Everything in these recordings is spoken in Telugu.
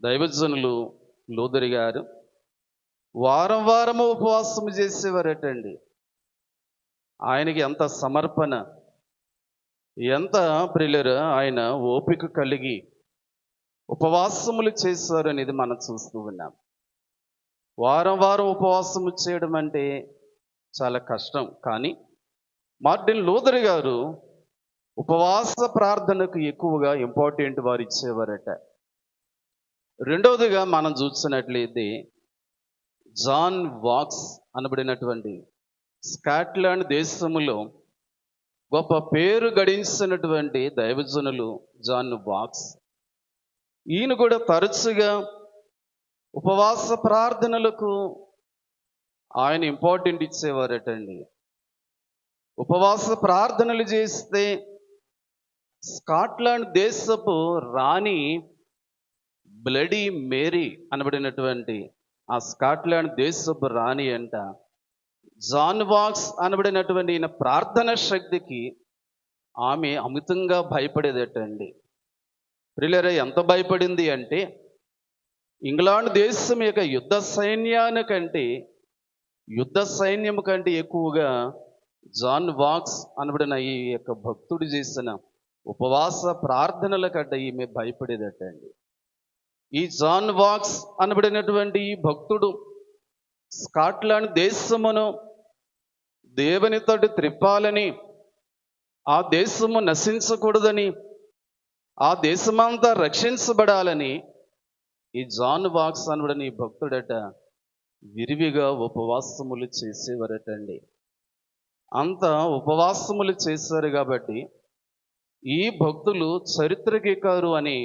దైవజనులు లూథర్ గారు వారం వారము ఉపవాసం చేసేవారటండి. ఆయనకి ఎంత సమర్పణ, ఎంత ప్రియులరు ఆయన ఓపిక కలిగి ఉపవాసములు చేశారు అనేది మనం చూస్తూ ఉన్నాం. వారం వారం ఉపవాసము చేయడం అంటే చాలా కష్టం. కానీ మార్టిన్ లూథర్ గారు ఉపవాస ప్రార్థనకు ఎక్కువగా ఇంపార్టెంట్ వారు ఇచ్చేవారట. రెండవదిగా మనం చూసినట్లయితే జాన్ వాక్స్ అనబడినటువంటి స్కాట్లాండ్ దేశములో గొప్ప పేరు గడించినటువంటి దైవజనులు జాన్ వాక్స్. ఈయన కూడా తరచుగా ఉపవాస ప్రార్థనలకు ఆయన ఇంపార్టెంట్ ఇచ్చేవారటండి. ఉపవాస ప్రార్థనలు చేస్తే స్కాట్లాండ్ దేశపు రాణి బ్లడీ మేరీ అనబడినటువంటి ఆ స్కాట్లాండ్ దేశపు రాణి అంట జాన్ వాక్స్ అనబడినటువంటి ఈయన ప్రార్థన శక్తికి ఆమె అమితంగా భయపడేదటండి. ప్రియులారా, ఎంత భయపడింది అంటే ఇంగ్లాండ్ దేశం యొక్క యుద్ధ సైన్యం కంటే ఎక్కువగా జాన్ వాక్స్ అనబడిన ఈ యొక్క భక్తుడు చేసిన ఉపవాస ప్రార్థనల కంటే ఈమె భయపడేదటండి. ఈ జాన్ వాక్స్ అనబడినటువంటి ఈ భక్తుడు స్కాట్లాండ్ దేశమును దేవునితోటి త్రిప్పాలని, ఆ దేశము నశించకూడదని, ఆ దేశమంతా రక్షించబడాలని ఈ జాన్ వాక్స్ అనబడిన ఈ భక్తుడట విరివిగా ఉపవాసములు చేసేవారటండి. అంత ఉపవాసములు చేశారు కాబట్టి ఈ భక్తులు చరిత్రకెక్కారు అని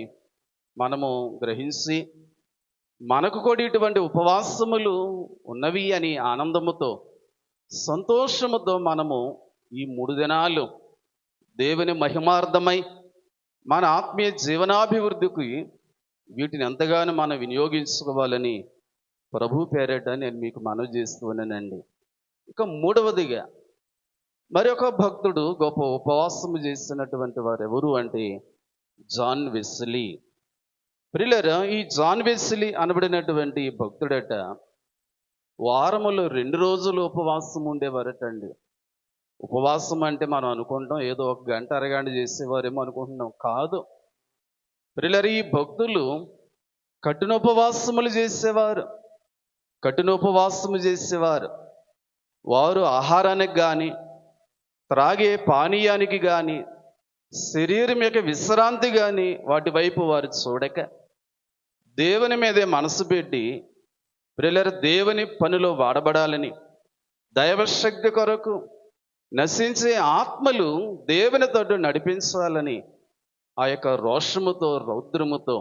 మనము గ్రహించి, మనకు కూడా ఇటువంటి ఉపవాసములు ఉన్నవి అని ఆనందముతో, సంతోషముతో మనము ఈ 3 దినాలు దేవుని మహిమార్థమై మన ఆత్మీయ జీవనాభివృద్ధికి వీటిని ఎంతగానో మనం వినియోగించుకోవాలని ప్రభు పేరట నేను మీకు మనవి చేస్తూ ఉన్నానండి. ఇక మూడవదిగా మరొక భక్తుడు గొప్ప ఉపవాసము చేసినటువంటి వారు ఎవరు అంటే జాన్ వెస్లీ. ప్రియులారా, ఈ జాన్ వెస్లీ అనబడినటువంటి భక్తుడట వారములో 2 రోజులు ఉపవాసం ఉండేవారటండి. ఉపవాసం అంటే మనం అనుకుంటాం ఏదో 1 గంట అరగంట చేసేవారేమో అనుకుంటున్నాం. కాదు ప్రియులారా, ఈ భక్తులు కఠినోపవాసములు చేసేవారు. వారు ఆహారానికి కానీ, త్రాగే పానీయానికి కానీ, శరీరం యొక్క విశ్రాంతి కానీ వాటి వైపు వారు చూడక దేవుని మీదే మనసు పెట్టి ప్రియులారా దేవుని పనిలో వాడబడాలని, దైవశక్తి కొరకు నశించే ఆత్మలు దేవుని తోడు నడిపించాలని ఆ యొక్క రోషముతో, రౌద్రముతో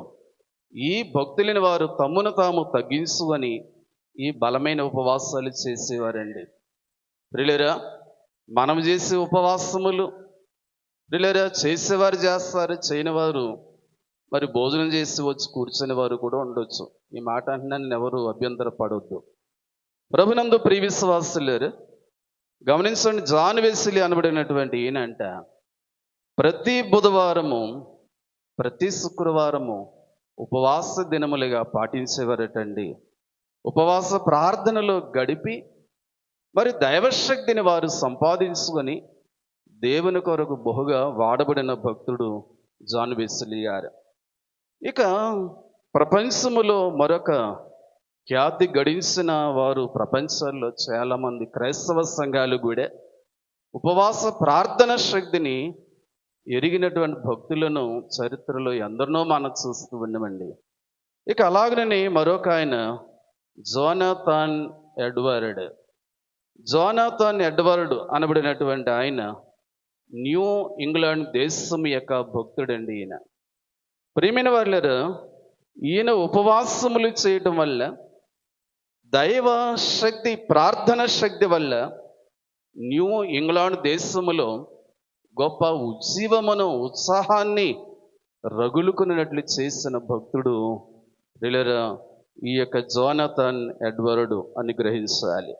ఈ భక్తులని వారు తమ్మును తాము తగ్గించుకొని ఈ బలమైన ఉపవాసాలు చేసేవారండి. ప్రియులారా, మనం చేసే ఉపవాసములు ప్రియులారా చేసేవారు చేస్తారు, చేయని వారు మరి భోజనం చేసి వచ్చి కూర్చునే వారు కూడా ఉండొచ్చు. ఈ మాట అంటున్నాను, ఎవరు అభ్యంతర పడొద్దు. ప్రభునందు ప్రియ విశ్వాసులారా, గమనించండి, జాన్ వెస్లీ అనబడినటువంటి ఈయనంట ప్రతి బుధవారము, ప్రతి శుక్రవారము ఉపవాస దినములుగా పాటించేవారటండి. ఉపవాస ప్రార్థనలో గడిపి మరి దైవశక్తిని వారు సంపాదించుకొని దేవుని కొరకు బహుగా వాడబడిన భక్తుడు జాన్ వెస్లీ గారు. ఇక ప్రపంచములో మరొక ఖ్యాతి గడించిన వారు, ప్రపంచంలో చాలామంది క్రైస్తవ సంఘాలు కూడా ఉపవాస ప్రార్థన శక్తిని ఎరిగినటువంటి భక్తులను చరిత్రలో ఎందరినో మనం చూస్తూ ఉన్నామండి. ఇక అలాగనే మరొక ఆయన జోనాథన్ ఎడ్వర్డ్ అనబడినటువంటి ఆయన న్యూ ఇంగ్లాండ్ దేశం యొక్క భక్తుడండి. ఈయన ప్రియమైన వారులారా, ఈయన ఉపవాసములు చేయటం వల్ల, దైవ శక్తి, ప్రార్థన శక్తి వల్ల న్యూ ఇంగ్లాండ్ దేశములో గొప్ప ఉజ్జీవమును, ఉత్సాహాన్ని రగులుకున్నట్లు చేసిన భక్తుడు ప్రియులారా ఈ యొక్క జోనాథన్ ఎడ్వర్డ్ అని గ్రహించాలి.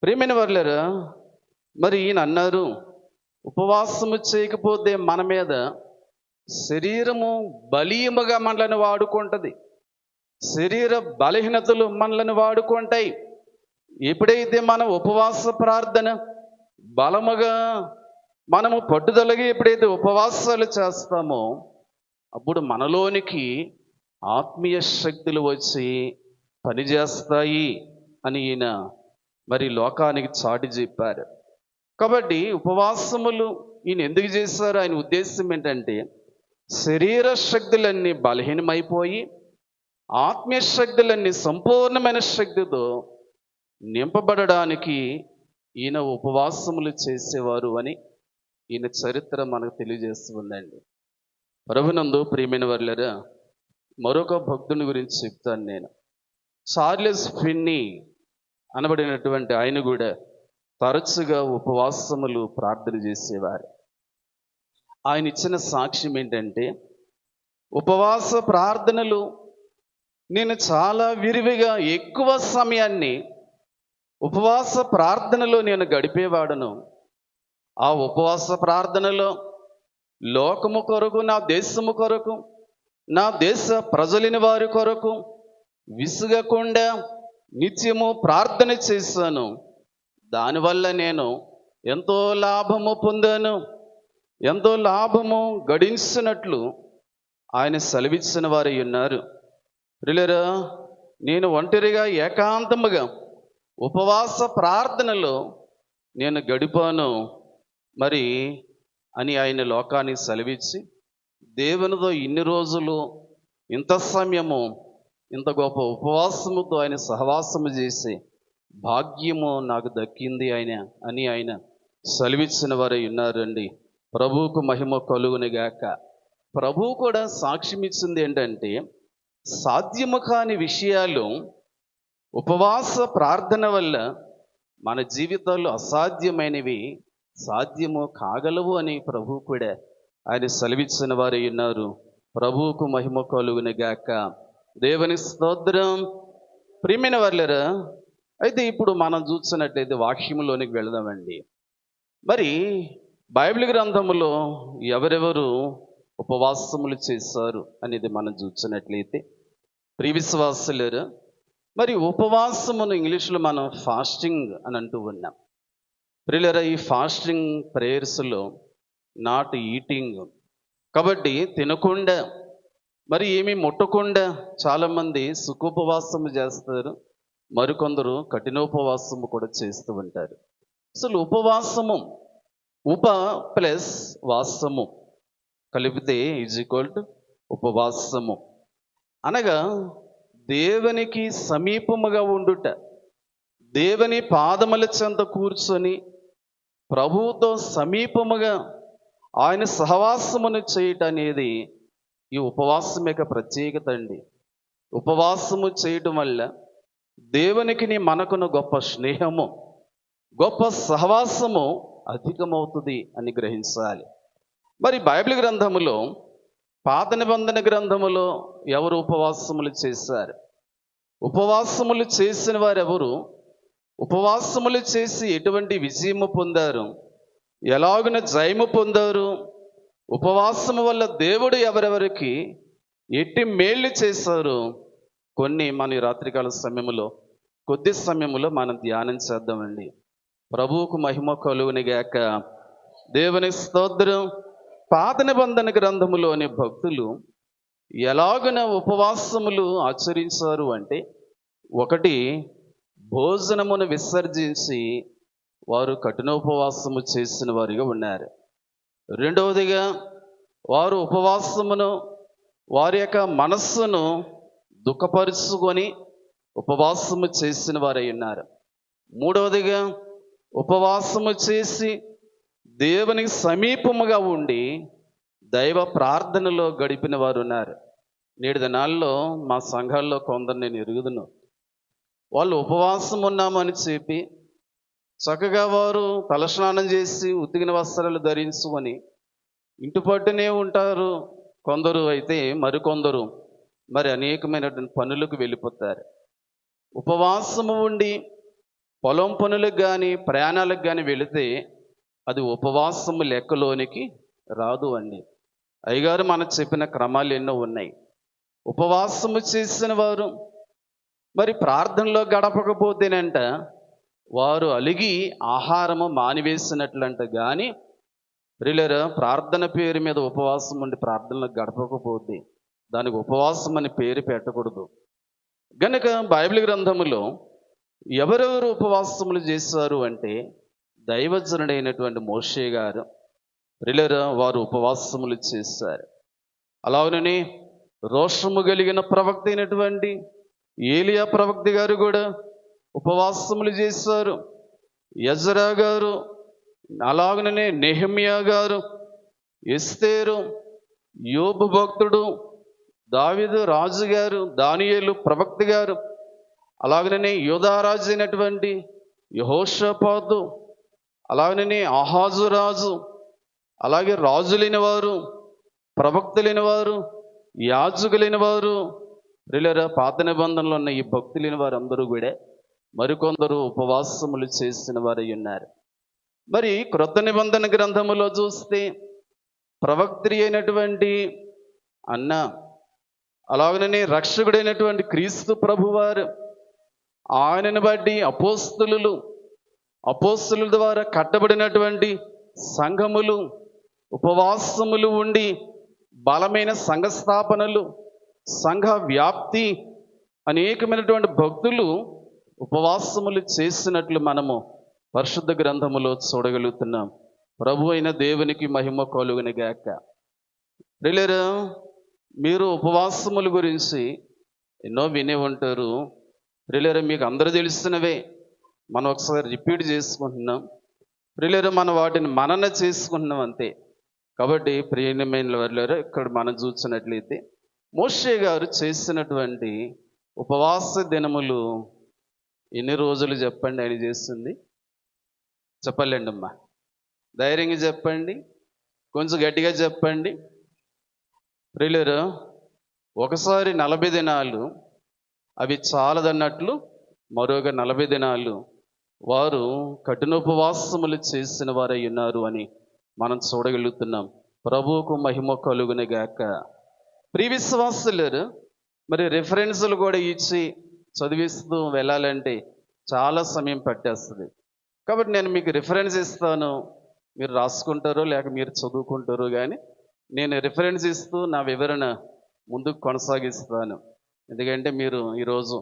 ప్రియమైన వారులారా, మరి ఈయన అన్నారు, ఉపవాసము చేయకపోతే మన మీద శరీరము బలీయముగా మనల్ని వాడుకుంటుంది. శరీర బలహీనతలు మనల్ని వాడుకుంటాయి. ఎప్పుడైతే మనం ఉపవాస ప్రార్థన బలముగా మనము పట్టుదలగా ఎప్పుడైతే ఉపవాసాలు చేస్తామో అప్పుడు మనలోనికి ఆత్మీయ శక్తులు వచ్చి పనిచేస్తాయి అని ఈయన మరి లోకానికి చాటి చెప్పారు. కాబట్టి ఉపవాసములు ఈయన ఎందుకు చేశారు? ఆయన ఉద్దేశం ఏంటంటే శరీర శక్తులన్నీ బలహీనమైపోయి ఆత్మీయ శక్తులన్నీ సంపూర్ణమైన శక్తితో నింపబడడానికి ఈయన ఉపవాసములు చేసేవారు అని ఈయన చరిత్ర మనకు తెలియజేస్తుందండి. ప్రభునందు ప్రియమైన వారులారా, మరొక భక్తుని గురించి చెప్తాను నేను. చార్లెస్ ఫిన్నీ అనబడినటువంటి ఆయన కూడా తరచుగా ఉపవాసములు ప్రార్థన చేసేవారు. ఆయన ఇచ్చిన సాక్ష్యం ఏంటంటే, ఉపవాస ప్రార్థనలు నేను చాలా విరివిగా ఎక్కువ సమయాన్ని ఉపవాస ప్రార్థనలో నేను గడిపేవాడను. ఆ ఉపవాస ప్రార్థనలో లోకము కొరకు, నా దేశము కొరకు, నా దేశ ప్రజలని వారి కొరకు విసుగకుండా నిత్యము ప్రార్థన చేశాను. దానివల్ల నేను ఎంతో లాభము పొందాను, ఎంతో లాభము గడించినట్లు ఆయన సెలవిచ్చిన వారై ఉన్నారు. ప్రియులారా, నేను ఒంటరిగా ఏకాంతముగా ఉపవాస ప్రార్థనలో నేను గడిపాను మరి అని ఆయన లోకానికి సెలవిచ్చి, దేవునితో ఇన్ని రోజులు ఇంత సమయము ఇంత గొప్ప ఉపవాసముతో ఆయన సహవాసము చేసే భాగ్యము నాకు దక్కింది అని ఆయన సెలవిచ్చిన వారై ఉన్నారండి. ప్రభువుకు మహిమ కలుగును గాక. ప్రభువు కూడా సాక్ష్యం ఇచ్చింది ఏంటంటే, సాధ్యము కాని విషయాలు ఉపవాస ప్రార్థన వల్ల మన జీవితాల్లో అసాధ్యమైనవి సాధ్యము కాగలవు అని ప్రభువు కూడా ఆయన సెలవిచ్చిన వారై ఉన్నారు. ప్రభువుకు మహిమ కలుగును గాక. దేవుని స్తోత్రం. ప్రియమైన వారులారా, అయితే ఇప్పుడు మనం చూసినట్లయితే వాక్యములోనికి వెళదామండి. మరి బైబిల్ గ్రంథములో ఎవరెవరు ఉపవాసములు చేశారు అనేది మనం చూసినట్లయితే, ప్రియ విశ్వాసులారా, మరి ఉపవాసమును ఇంగ్లీష్లో మనం ఫాస్టింగ్ అని అంటూ ఉన్నాం. ప్రియులారా, ఈ ఫాస్టింగ్ ప్రేయర్స్లో నాట్ ఈటింగ్, కాబట్టి తినకుండా మరి ఏమీ ముట్టకుండా చాలామంది సుఖోపవాసము చేస్తారు, మరికొందరు కఠినోపవాసము కూడా చేస్తూ ఉంటారు. అసలు ఉపవాసము ఉప ప్లస్ వాసము కలిపితే = ఉపవాసము అనగా దేవునికి సమీపముగా ఉండుట, దేవుని పాదముల చెంత కూర్చొని ప్రభువుతో సమీపముగా ఆయన సహవాసమును చేయటం అనేది ఈ ఉపవాసం యొక్క ప్రత్యేకత అండి. ఉపవాసము చేయటం వల్ల దేవునికి మనకును గొప్ప స్నేహము, గొప్ప సహవాసము అధికమవుతుంది అని గ్రహించాలి. మరి బైబిల్ గ్రంథములో, పాత నిబంధన గ్రంథములో ఎవరు ఉపవాసములు చేశారు? ఉపవాసములు చేసిన వారు ఎవరు? ఉపవాసములు చేసి ఎటువంటి విజయము పొందారు? ఎలాగున జయము పొందారు? ఉపవాసము వల్ల దేవుడు ఎవరెవరికి ఎట్టి మేళ్ళు చేశారు? కొన్ని మన రాత్రికాల సమయంలో కొద్ది సమయంలో మనం ధ్యానం చేద్దామండి. ప్రభువుకు మహిమ కలుగును గాక. దేవుని స్తోత్రం. పాత నిబంధన గ్రంథములోని భక్తులు ఎలాగున ఉపవాసములు ఆచరించారు అంటే, ఒకటి, భోజనమును విసర్జించి వారు కఠినోపవాసము చేసిన వారిగా ఉన్నారు. రెండవదిగా, వారు ఉపవాసమును వారి యొక్క మనస్సును దుఃఖపరుచుకొని ఉపవాసము చేసిన వారై ఉన్నారు. మూడవదిగా, ఉపవాసము చేసి దేవునికి సమీపముగా ఉండి దైవ ప్రార్థనలో గడిపిన వారు ఉన్నారు. నేటి దినాల్లో మా సంఘాల్లో కొందరు నేను ఎరుగుదును. వాళ్ళు ఉపవాసం ఉన్నామని చెప్పి చక్కగా వారు తలస్నానం చేసి ఉతికిన వస్త్రాలు ధరించుకొని ఇంటి పట్టునే ఉంటారు. కొందరు అయితే మరికొందరు మరి అనేకమైనటువంటి పనులకు వెళ్ళిపోతారు. ఉపవాసము ఉండి పొలం పనులకు కానీ ప్రయాణాలకు కానీ వెళితే అది ఉపవాసము లెక్కలోనికి రాదు అండి. అయ్యగారు మనకు చెప్పిన క్రమాలు ఎన్నో ఉన్నాయి. ఉపవాసము చేసిన వారు మరి ప్రార్థనలో గడపకపోతేనంట వారు అలిగి ఆహారము మానివేసినట్లంట. కానీ ప్రియులారా, ప్రార్థన పేరు మీద ఉపవాసం ఉండి ప్రార్థనలో గడపకపోతే దానికి ఉపవాసం అని పేరు పెట్టకూడదు. గనుక బైబిల్ గ్రంథములో ఎవరెవరు ఉపవాసములు చేశారు అంటే దైవజనుడైనటువంటి మోషే గారు, ప్రియులారా, వారు ఉపవాసములు చేశారు. అలాగనే రోషము కలిగిన ప్రవక్త అయినటువంటి ఏలియా ప్రవక్త గారు కూడా ఉపవాసములు చేశారు. యెజ్రా గారు, అలాగనే నెహెమ్యా గారు, ఎస్తేరు, యోబు భక్తుడు, దావీదు రాజు గారు, దానియేలు ప్రవక్త గారు, అలాగనే యోధారాజు అయినటువంటి యెహోషాపాతు, అలాగనే ఆహాజు రాజు, అలాగే రాజులైన వారు, ప్రవక్తులైన వారు, యాజకులైన వారు, ప్రియులారా, పాత నిబంధనలో ఉన్న ఈ భక్తులైన వారు అందరూ కూడా మరికొందరు ఉపవాసములు చేసిన వారై ఉన్నారు. మరి క్రొత్త నిబంధన గ్రంథములో చూస్తే ప్రవక్త్రి అయినటువంటి అన్న, అలాగనే రక్షకుడైనటువంటి క్రీస్తు ప్రభువారు, ఆయనను బట్టి అపోస్తుల ద్వారా కట్టబడినటువంటి సంఘములు ఉపవాసములు ఉండి బలమైన సంఘ స్థాపనలు, సంఘ వ్యాప్తి, అనేకమైనటువంటి భక్తులు ఉపవాసములు చేసినట్లు మనము పరిశుద్ధ గ్రంథములో చూడగలుగుతున్నాం. ప్రభు అయిన దేవునికి మహిమ కలుగును గాక. ప్రియులారా, మీరు ఉపవాసముల గురించి ఎన్నో వినే ఉంటారు. ప్రియులారా, మీకు అందరూ తెలిసినవే, మనం ఒకసారి రిపీట్ చేసుకుంటున్నాం. ప్రియులారా, మనం వాటిని మనన చేసుకుంటున్నాం అంతే. కాబట్టి ప్రియమైన వారులారా, ఇక్కడ మనం చూసినట్లయితే మోషే గారు చేసినటువంటి ఉపవాస దినములు ఎన్ని రోజులు చెప్పండి ఆయన చేస్తుంది? చెప్పలేండి అమ్మా, ధైర్యంగా చెప్పండి, కొంచెం గట్టిగా చెప్పండి. ప్రియులారా, ఒకసారి 40 దినాలు అవి చాలదన్నట్లు మరొక 40 దినాలు వారు కఠినోపవాసములు చేసిన వారై ఉన్నారు అని మనం చూడగలుగుతున్నాం. ప్రభువుకు మహిమ కలుగును గాక. ప్రియ విశ్వాసులారా, మరి రెఫరెన్సులు కూడా ఇచ్చి చదివిస్తూ వెళ్ళాలంటే చాలా సమయం పట్టేస్తుంది. కాబట్టి నేను మీకు రిఫరెన్స్ ఇస్తాను, మీరు రాసుకుంటారో లేక మీరు చదువుకుంటారో, కానీ నేను రిఫరెన్స్ ఇస్తూ నా వివరణ ముందుకు కొనసాగిస్తాను. ఎందుకంటే మీరు ఈరోజు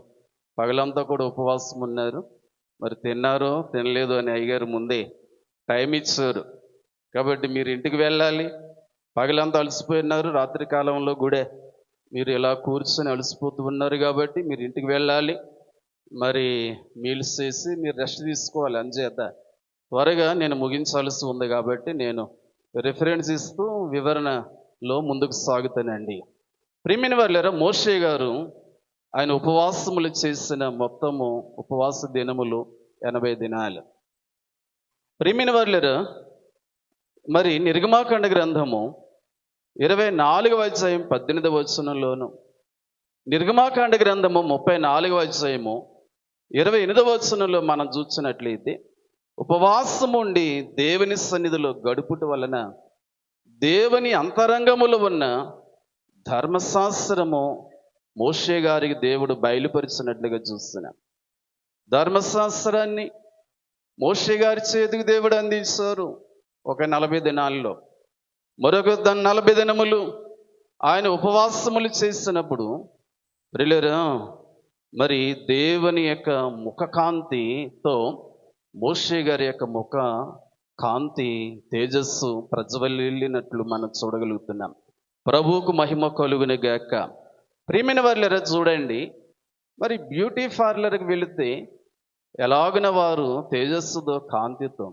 పగలంతా కూడా ఉపవాసం ఉన్నారు, మరి తిన్నారో తినలేదు అని అయ్యగారు ముందే టైం ఇచ్చారు. కాబట్టి మీరు ఇంటికి వెళ్ళాలి. పగలంతా అలసిపోయినారు, రాత్రి కాలంలో కూడా మీరు ఇలా కూర్చొని అలసిపోతూ ఉన్నారు కాబట్టి మీరు ఇంటికి వెళ్ళాలి. మరి మీల్స్ చేసి మీరు రెస్ట్ తీసుకోవాలి. అంచేత త్వరగా నేను ముగించాల్సి ఉంది కాబట్టి నేను రిఫరెన్స్ ఇస్తూ వివరణలో ముందుకు సాగుతానండి. ప్రియమైన వారులారా, మోషే గారు ఆయన ఉపవాసములు చేసిన మొత్తము ఉపవాస దినములు 80 దినాలు. ప్రియమైన వారులారా, మరి నిర్గమాకాండ గ్రంథము 24వ అధ్యాయం 18వ వచనంలోను, నిర్గమాకాండ గ్రంథము 34వ అధ్యాయము 28వ వచనంలో మనం చూసినట్లయితే ఉపవాసం ఉండి దేవుని సన్నిధిలో గడుపుట వలన దేవుని అంతరంగములో ఉన్న ధర్మశాస్త్రము మోషే గారికి దేవుడు బయలుపరిచినట్లుగా చూస్తున్నాం. ధర్మశాస్త్రాన్ని మోషే గారి చేతికి దేవుడు అందించారు ఒక 40 దినాల్లో. మరొక 40 దినములు ఆయన ఉపవాసములు చేసినప్పుడు ప్రియులారా, మరి దేవుని యొక్క ముఖ కాంతితో మోషే గారి యొక్క ముఖ కాంతి తేజస్సు ప్రజ్వలిల్లినట్లు మనం చూడగలుగుతున్నాం. ప్రభువుకు మహిమ కలుగును గాక. ప్రియమైన వారులారా, చూడండి, మరి బ్యూటీ పార్లర్కి వెళితే ఎలాగున వారు తేజస్సుతో కాంతితో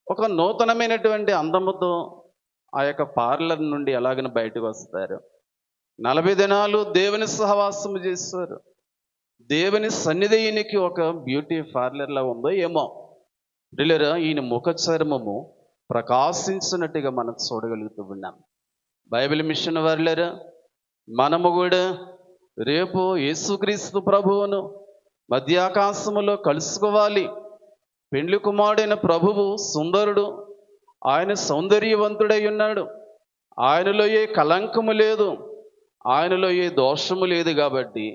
ఒక నూతనమైనటువంటి అందముతో ఆ యొక్క పార్లర్ నుండి ఎలాగన బయటకు వస్తారు. 40 దినాలు దేవుని సహవాసము చేస్తారు. దేవుని సన్నిధి ఈయనకి ఒక బ్యూటీ పార్లర్లా ఉందో ఏమో. ప్రియులారా, ఈయన ముఖ చర్మము ప్రకాశించినట్టుగా మనం చూడగలుగుతూ ఉన్నాం. బైబిల్ మిషన్ వారులారా, మనము కూడా రేపు యేసుక్రీస్తు ప్రభువును మధ్యాకాశములో కలుసుకోవాలి. పెండ్లి కుమారుడైన ప్రభువు సుందరుడు, ఆయన సౌందర్యవంతుడై ఉన్నాడు, ఆయనలో ఏ కలంకము లేదు, ఆయనలో ఏ దోషము లేదు కాబట్టి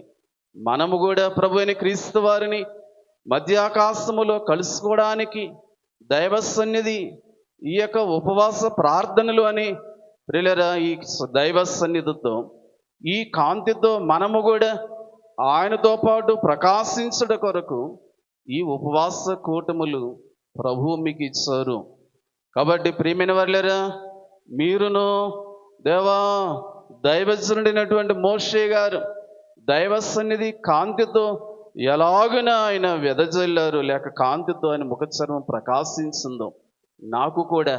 మనము కూడా ప్రభు అయిన క్రీస్తు వారిని మధ్యాకాశములో కలుసుకోవడానికి దైవ సన్నిధి ఈ యొక్క ఉపవాస ప్రార్థనలు అని ప్రియులారా, ఈ దైవ సన్నిధితో ఈ కాంతితో మనము కూడా ఆయనతో పాటు ప్రకాశించడం కొరకు ఈ ఉపవాస కూటములు ప్రభువు మీకు ఇచ్చారు. కాబట్టి ప్రియమైన వాళ్ళరా, మీరును దేవా దైవజనుడైనటువంటి మోషే గారు దైవ సన్నిధి కాంతితో ఎలాగున ఆయన వెదజల్లారు, లేక కాంతితో ఆయన ముఖచర్మం ప్రకాశించిందో, నాకు కూడా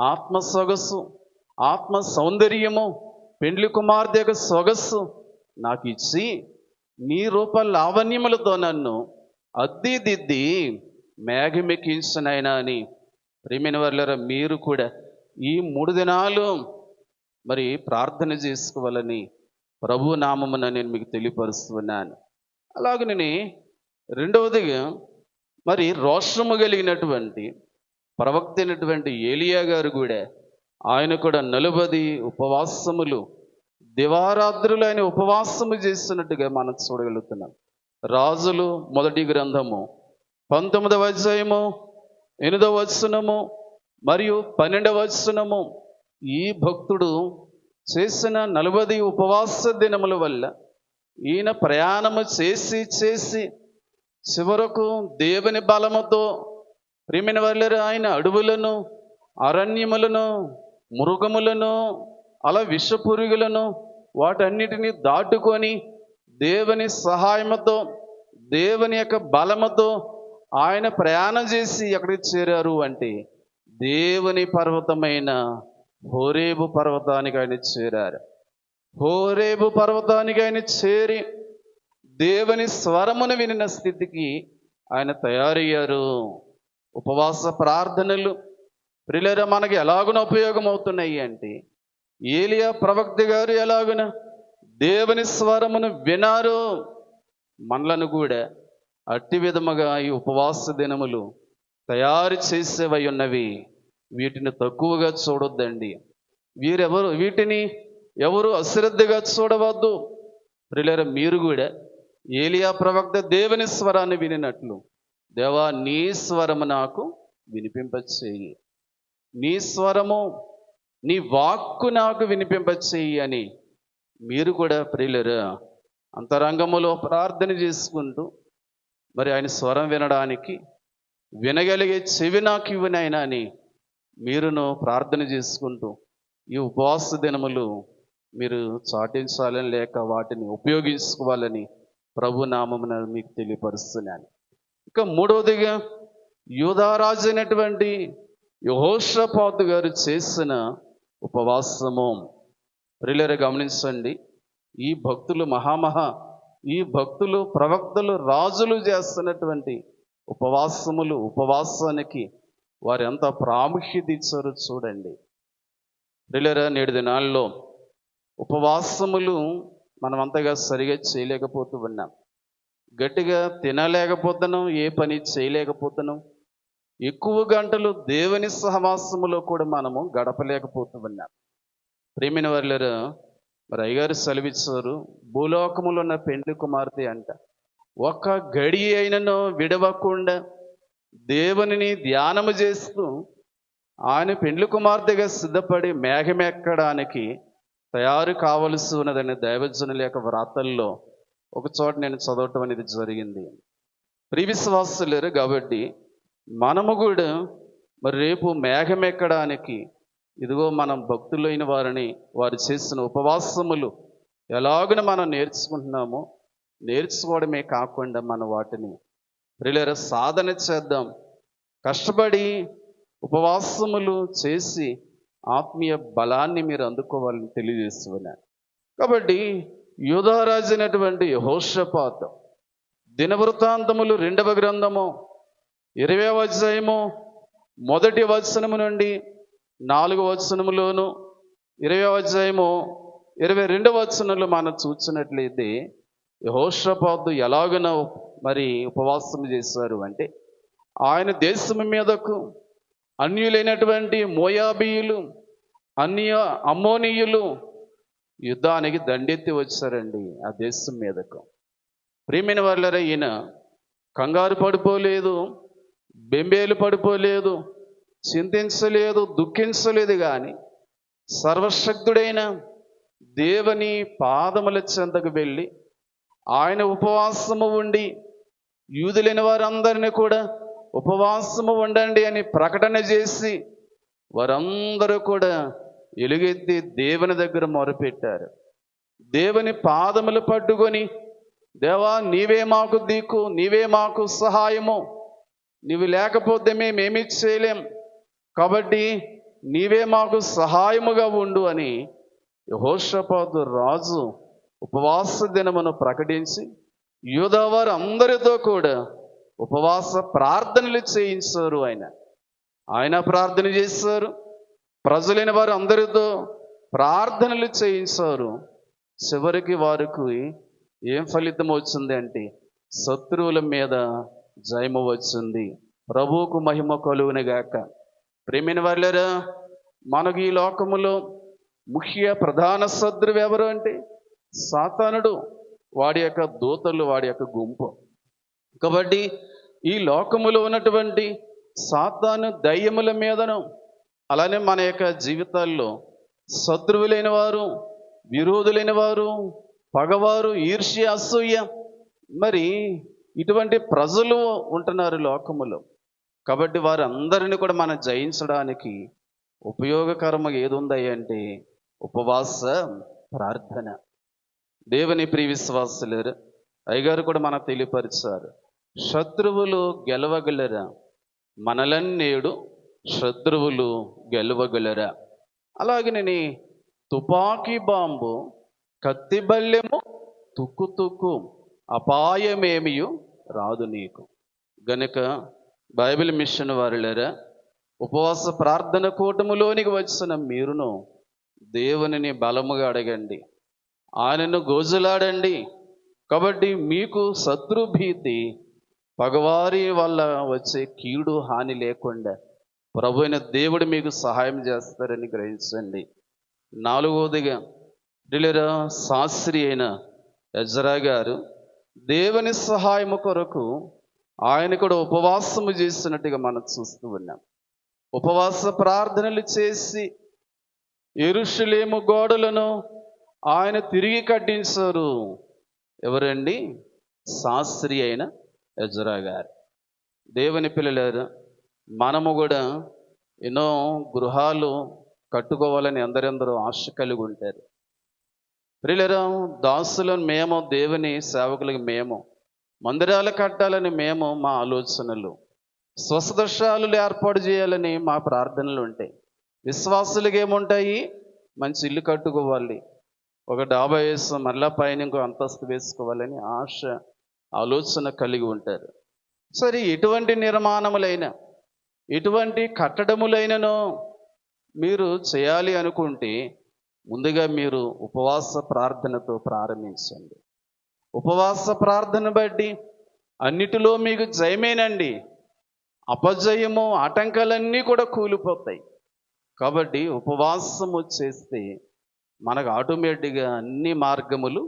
ఆత్మ సొగసు, ఆత్మ సౌందర్యము, పెండ్లి కుమార్తె యొక్క సొగసు నాకు ఇచ్చి నీ రూప లావణ్యములతో నన్ను అద్దిదిద్ది మేఘమెక్కించనైనా అని ప్రియమైన వాళ్ళరా, మీరు కూడా ఈ 3 దినాలు మరి ప్రార్థన చేసుకోవాలని ప్రభు నామమున నేను మీకు తెలియపరుస్తున్నాను. అలాగనే రెండవదిగా మరి రోషము కలిగినటువంటి ప్రవక్త అయినటువంటి ఏలియా గారు కూడా ఆయన కూడా 40 ఉపవాసములు దివారాత్రులు ఆయన ఉపవాసము చేస్తున్నట్టుగా మనం చూడగలుగుతున్నాం. రాజులు మొదటి గ్రంథము 19వ అధ్యాయము 8వ వచనము మరియు 12వ వచనము ఈ భక్తుడు చేసిన 40 ఉపవాస దినముల వల్ల ఈయన ప్రయాణము చేసి చివరకు దేవుని బలముతో ప్రియమైన వాళ్ళ ఆయన అడవులను, అరణ్యములను, మృగములను, అలా విషపురుగులను వాటన్నిటినీ దాటుకొని దేవుని సహాయముతో, దేవుని యొక్క బలముతో ఆయన ప్రయాణం చేసి ఎక్కడికి చేరారు అంటే దేవుని పర్వతమైన హోరేబు పర్వతానికి ఆయన చేరారు. హోరేబు పర్వతానికి ఆయన చేరి దేవుని స్వరమును వినిన స్థితికి ఆయన తయారయ్యారు. ఉపవాస ప్రార్థనలు ప్రియులారా మనకి ఎలాగున ఉపయోగం అవుతున్నాయి అంటే, ఏలియా ప్రవక్త గారు ఎలాగున దేవుని స్వరమును వినారు, మనలను కూడా అట్టి విధముగా ఈ ఉపవాస దినములు తయారు చేసేవై ఉన్నవి. వీటిని తక్కువగా చూడొద్దండి. వీటిని ఎవరు అశ్రద్ధగా చూడవద్దు. ప్రియులారా, మీరు కూడా ఏలియా ప్రవక్త దేవుని స్వరాన్ని వినినట్లు, దేవా నీ స్వరము నాకు వినిపింపచేయి, నీ స్వరము, నీ వాక్కు నాకు వినిపింపచేయి అని మీరు కూడా ప్రియులారా అంతరంగములో ప్రార్థన చేసుకుంటూ మరి ఆయన స్వరం వినడానికి వినగలిగే చెవి నాకు ఇవ్వనైనా అని మీరును ప్రార్థన చేసుకుంటూ ఈ ఉపవాస దినములు మీరు చాటించాలని లేక వాటిని ఉపయోగించుకోవాలని ప్రభు నామమున మీకు తెలియపరుస్తున్నాను. ఇక మూడవదిగా యూదారాజు అయినటువంటి యెహోషాపాతు గారు చేసిన ఉపవాసము. ప్రియులారా గమనించండి, ఈ భక్తులు ఈ భక్తులు, ప్రవక్తలు, రాజులు చేస్తున్నటువంటి ఉపవాసానికి వారు ఎంత ప్రాముఖ్యత ఇచ్చారో చూడండి. ప్రియులారా, నేడు దినాల్లో ఉపవాసములు మనం అంతగా సరిగా చేయలేకపోతూ ఉన్నాం. గట్టిగా తినలేకపోతున్నాం, ఏ పని చేయలేకపోతున్నాం. ఎక్కువ గంటలు దేవుని సహవాసములో కూడా మనము గడపలేకపోతూ ఉన్నాం. ప్రియమైన వారులారా, మరి అయ్యగారు సెలవిచ్చారు, భూలోకములో ఉన్న పెండ్లి కుమార్తె అంట ఒక్క గడి అయినను విడవకుండా దేవునిని ధ్యానము చేస్తూ ఆయన పెండ్లి కుమార్తెగా సిద్ధపడి మేఘమెక్కడానికి తయారు కావలసి ఉన్నదని దైవజనుల యొక్క వ్రాతల్లో ఒక చోట నేను చదవటం అనేది జరిగింది. ప్రియ విశ్వాసులేరు కాబట్టి మనము కూడా మరి రేపు మేఘమెక్కడానికి ఇదిగో మనం భక్తులైన వారిని వారు చేసిన ఉపవాసములు ఎలాగున మనం నేర్చుకుంటున్నామో, నేర్చుకోవడమే కాకుండా మనం వాటిని ప్రియులారా సాధన చేద్దాం. కష్టపడి ఉపవాసములు చేసి ఆత్మీయ బలాన్ని మీరు అందుకోవాలని తెలియజేస్తున్నాను. కాబట్టి యూదారాజు అయినటువంటి యెహోషాపాతు దినవృత్తాంతములు 2వ గ్రంథము 20వ అధ్యాయము 1వ వచనము నుండి 4వ వచనములోను 20వ అధ్యాయము 22వ వచనంలో మనం చూసినట్లయితే యెహోషాపాతు ఎలాగన మరి ఉపవాసం చేశారు అంటే, ఆయన దేశం మీదకు అన్యులైనటువంటి మోయాబీయులు, అమ్మోనీయులు, యుద్ధానికి దండెత్తి వచ్చారండి ఆ దేశం మీదకు. ప్రియమైన వాళ్ళరా, ఈయన కంగారు పడిపోలేదు, బెంబేలు పడిపోలేదు, చింతించలేదు, దుఃఖించలేదు. కానీ సర్వశక్తుడైన దేవుని పాదముల చెంతకు వెళ్ళి ఆయన ఉపవాసము ఉండి యూదులైన వారందరినీ కూడా ఉపవాసము ఉండండి అని ప్రకటన చేసి వారందరూ కూడా ఎలుగెత్తి దేవుని దగ్గర మొరపెట్టారు. దేవుని పాదములు పట్టుకొని, దేవా నీవే మాకు దిక్కు, నీవే మాకు సహాయము, నీవు లేకపోతే మేమేమీ చేయలేం, కాబట్టి నీవే మాకు సహాయముగా ఉండు అని యెహోషాపాతు రాజు ఉపవాస దినమును ప్రకటించి యూదావారు అందరితో కూడా ఉపవాస ప్రార్థనలు చేయించారు. ఆయన ప్రార్థన చేశారు, ప్రజలైన వారు అందరితో ప్రార్థనలు చేయించారు. చివరికి వారికి ఏం ఫలితం వచ్చింది అంటే శత్రువుల మీద జయము వచ్చింది. ప్రభువుకు మహిమ కలుగునుగాక. ప్రియమైన వాళ్ళారా, మనకు ఈ లోకములో ముఖ్య ప్రధాన శత్రువు ఎవరు అంటే సాతానుడు, వాడి యొక్క దూతలు, వాడి యొక్క గుంపు. కాబట్టి ఈ లోకములో ఉన్నటువంటి సాతాను దయ్యముల మీదను, అలానే మన యొక్క జీవితాల్లో శత్రువులైన వారు, విరోధులైన వారు, పగవారు, ఈర్ష్య, అసూయ, మరి ఇటువంటి ప్రజలు ఉంటున్నారు లోకములో. కాబట్టి వారందరినీ కూడా మనం జయించడానికి ఉపయోగకరంగా ఏది ఉంది అంటే ఉపవాస ప్రార్థన. దేవుని ప్రియ విశ్వాసులారా, అయ్యగారు కూడా మనకు తెలియపరిచారు, శత్రువులు గెలవగలరా, మనలన్నేడు శత్రువులు గెలవగలరా. అలాగే నేను తుపాకీ బాంబు, కత్తి బల్లెము, తుక్కు తుక్కు అపాయమేమియు రాదు నీకు. గనుక బైబిల్ మిషన్ వారులారా, ఉపవాస ప్రార్థన కూటములోనికి వచ్చిన మీరును దేవునిని బలముగా అడగండి, ఆయనను గోజులాడండి. కాబట్టి మీకు శత్రు భీతి, పగవారి వల్ల వచ్చే కీడు, హాని లేకుండా ప్రభు అయిన దేవుడు మీకు సహాయం చేస్తారని గ్రహించండి. నాలుగవదిగా శాస్త్రి అయిన ఎజ్రా గారు దేవుని సహాయము కొరకు ఆయన కూడా ఉపవాసము చేసినట్టుగా మనం చూస్తూ ఉన్నాం. ఉపవాస ప్రార్థనలు చేసి యెరూషలేము గోడలను ఆయన తిరిగి కట్టించారు. ఎవరండి? శాస్త్రి అయిన ఎజ్రా గారు. దేవుని పిల్లలారు, మనము కూడా ఎన్నో గృహాలు కట్టుకోవాలని ఎందరెందరో ఆశ కలిగి ఉంటారు. ప్రియులారా, దాసులను మేము, దేవుని సేవకులకు మేము మందిరాలు కట్టాలని మేము మా ఆలోచనలు, స్వస్థశాలలు ఏర్పాటు చేయాలని మా ప్రార్థనలు ఉంటాయి. విశ్వాసులకు ఏముంటాయి? మంచి ఇల్లు కట్టుకోవాలి, ఒక డాబా వేసి మళ్ళా పైన ఇంకో అంతస్తు వేసుకోవాలని ఆశ, ఆలోచన కలిగి ఉంటారు. సరే, ఎటువంటి నిర్మాణములైనా, ఎటువంటి కట్టడములైనను మీరు చేయాలి అనుకుంటే ముందుగా మీరు ఉపవాస ప్రార్థనతో ప్రారంభించండి. ఉపవాస ప్రార్థన బట్టి అన్నిటిలో మీకు జయమేనండి. అపజయము, ఆటంకాలన్నీ కూడా కూలిపోతాయి. కాబట్టి ఉపవాసము చేస్తే మనకు ఆటోమేటిక్గా అన్ని మార్గములు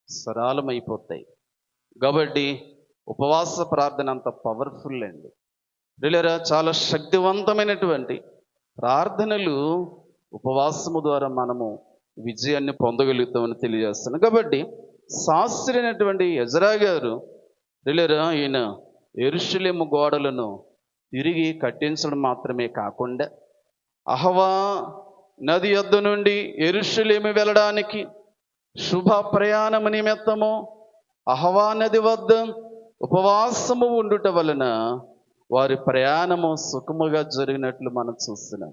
సరళమైపోతాయి. కాబట్టి ఉపవాస ప్రార్థన అంత పవర్ఫుల్ అండి. రిలేరా, చాలా శక్తివంతమైనటువంటి ప్రార్థనలు ఉపవాసము ద్వారా మనము విజయాన్ని పొందగలుగుతామని తెలియజేస్తున్నాను. కాబట్టి శాస్త్రి అయినటువంటి ఎజ్రా గారు రిలేరా, ఈయన యెరూషలేము గోడలను తిరిగి కట్టించడం మాత్రమే కాకుండా అహవా నది యొద్ద నుండి యెరూషలేము వెళ్ళడానికి శుభ ప్రయాణము నిమిత్తము అహవా నది వద్ద ఉపవాసము ఉండుట వలన వారి ప్రయాణము సుఖముగా జరిగినట్లు మనం చూస్తున్నాం.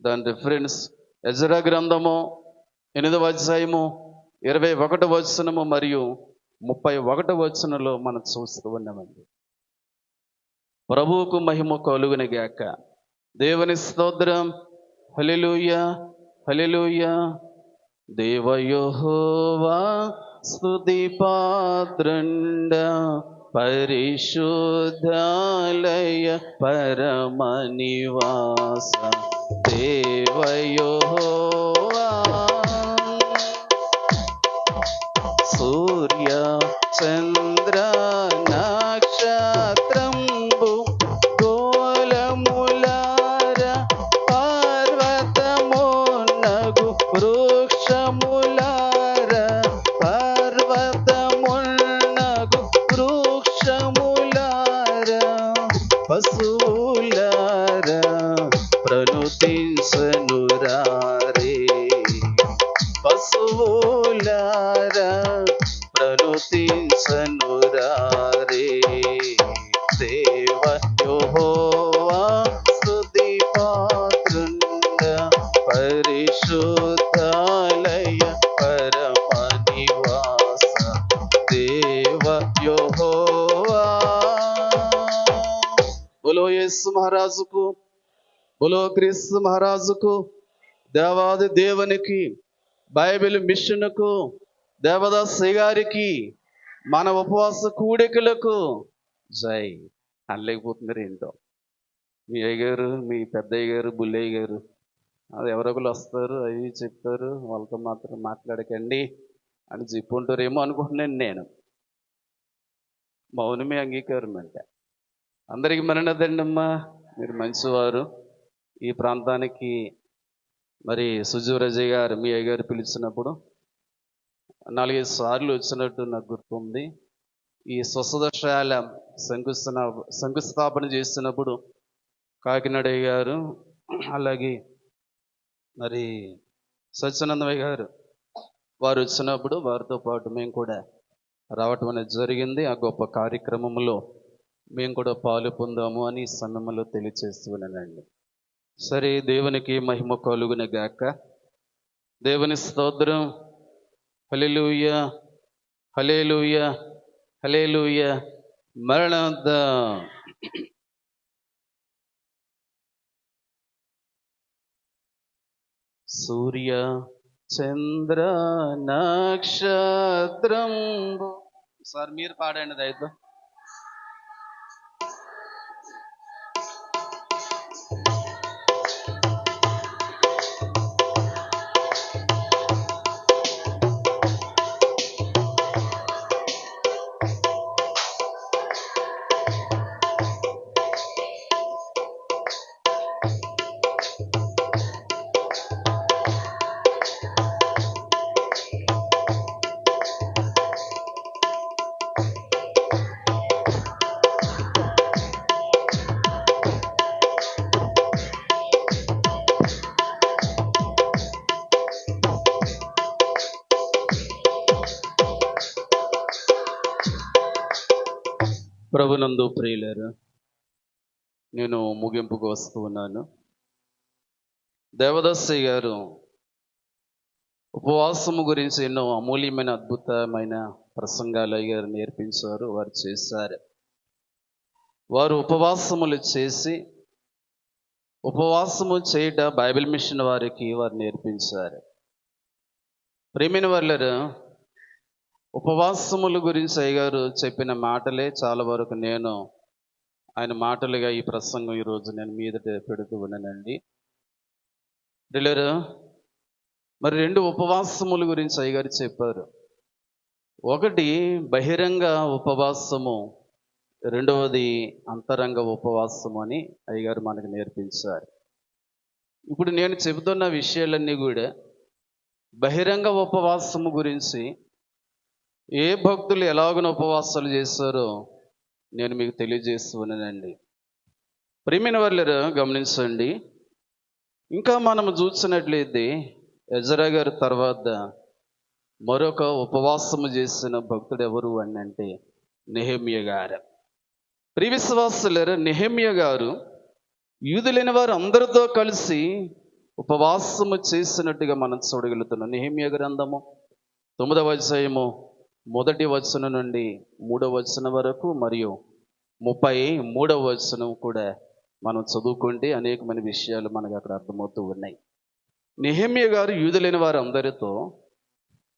దాని రిఫరెన్స్ ఎజ్రా గ్రంథము 8వ అధ్యాయము 21వ వచనము మరియు 31వ వచనంలో మనం చూస్తూ ఉన్నామండి. ప్రభువుకు మహిమ కలుగునుగాక. దేవుని స్తోత్రం. హల్లెలూయా, హల్లెలూయా. దేవ యెహోవా స్తుతి పాత్రుండ, పరిశుద్ధాలయ పరమ నివాస. దేవ యెహోవా సూర్య చంద్ర నక్షత్రంబు గోళములార పర్వతమునగు వృక్షములార పర్వతమునగు వృక్షములార పశువులార ప్రణుతించనురారే పశువులార ప్రణుతించనురారే దేవ యెహోవా స్తుతి పాత్రుండ పరిశుద్ధాలయ పరమ నివాస దేవ యెహోవా. బోలో యేసు మహారాజుకు, బోలో క్రీస్తు మహారాజుకు, దేవాది దేవునికి, బైబిల్ మిషన్కు, దేవదాస్ గారికి, మన ఉపవాస కూడికలకు జై. అనలేకపోతున్నారు ఏంటో. మీ అయ్యగారు, మీ పెద్దయ్య గారు, బుల్లయ్య గారు అది ఎవరొకరు వస్తారు, అవి చెప్తారు, వాళ్ళతో మాత్రం మాట్లాడకండి అని చెప్పుంటారేమో అనుకుంటున్నాను నేను. మౌనమే అంగీకారం అంటే. అందరికీ మరణదండమ్మా, మీరు మంచివారు. ఈ ప్రాంతానికి మరి సుజూరజయ్ గారు, మీ అయ్యగారు పిలిచినప్పుడు 4-5 సార్లు వచ్చినట్టు నాకు గుర్తుంది. ఈ స్వసదశాల శంకుస్థాపన చేసినప్పుడు కాకినాడయ్య గారు, అలాగే మరి సత్యానందయ్య గారు వారు వచ్చినప్పుడు వారితో పాటు మేము కూడా రావటం అనేది జరిగింది. ఆ గొప్ప కార్యక్రమంలో మేము కూడా పాలు పొందాము అని ఈ సమయంలో తెలియచేస్తున్నానండి. సరే, దేవునికి మహిమ కలుగును గాక. దేవుని స్తోత్రం. హల్లెలూయా, హల్లెలూయా, హల్లెలూయా. మరణాంత సూర్య చంద్ర నక్షత్రం. సార్ మీరు పాడండి దయతో. ప్రభునందు ప్రియులారా, నేను ముగింపుకు వస్తూ ఉన్నాను. దేవదాసి గారు ఉపవాసము గురించి ఎన్నో అమూల్యమైన అద్భుతమైన ప్రసంగాలు అయ్యారు నేర్పించారు, వారు చేశారు. వారు ఉపవాసములు చేసి ఉపవాసము చేయట బైబిల్ మిషన్ వారికి వారు నేర్పించారు. ప్రియమైన వాళ్ళారా, ఉపవాసముల గురించి అయ్యగారు చెప్పిన మాటలే చాలా వరకు నేను ఆయన మాటలుగా ఈ ప్రసంగం ఈరోజు నేను మీదట పెడుతూ ఉన్నానండి. పిల్లలు, మరి 2 ఉపవాసముల గురించి అయ్యగారు చెప్పారు. ఒకటి బహిరంగ ఉపవాసము, రెండవది అంతరంగ ఉపవాసము అని అయ్యగారు మనకు నేర్పించారు. ఇప్పుడు నేను చెబుతున్న విషయాలన్నీ కూడా బహిరంగ ఉపవాసము గురించి, ఏ భక్తులు ఎలాగన ఉపవాసాలు చేస్తారో నేను మీకు తెలియజేస్తున్నానండి. ప్రియమైన వాళ్ళారా, గమనించండి. ఇంకా మనం చూసినట్లయితే ఎజ్రా గారి తర్వాత మరొక ఉపవాసము చేసిన భక్తుడు ఎవరు అని అంటే నెహెమ్యా గారు. ప్రియ విశ్వాసులారా, నెహెమ్యా గారు యూదులైన వారు అందరితో కలిసి ఉపవాసము చేసినట్టుగా మనం చూడగలుగుతున్నాం. నెహెమ్యా గ్రంథము 9వ అధ్యాయము 1వ వచనం నుండి 3వ వచనం వరకు మరియు 33వ వచనం కూడా మనం చదువుకుంటే అనేకమైన విషయాలు మనకు అక్కడ అర్థమవుతూ ఉన్నాయి. నెహెమ్యా గారు యూదులైన వారు అందరితో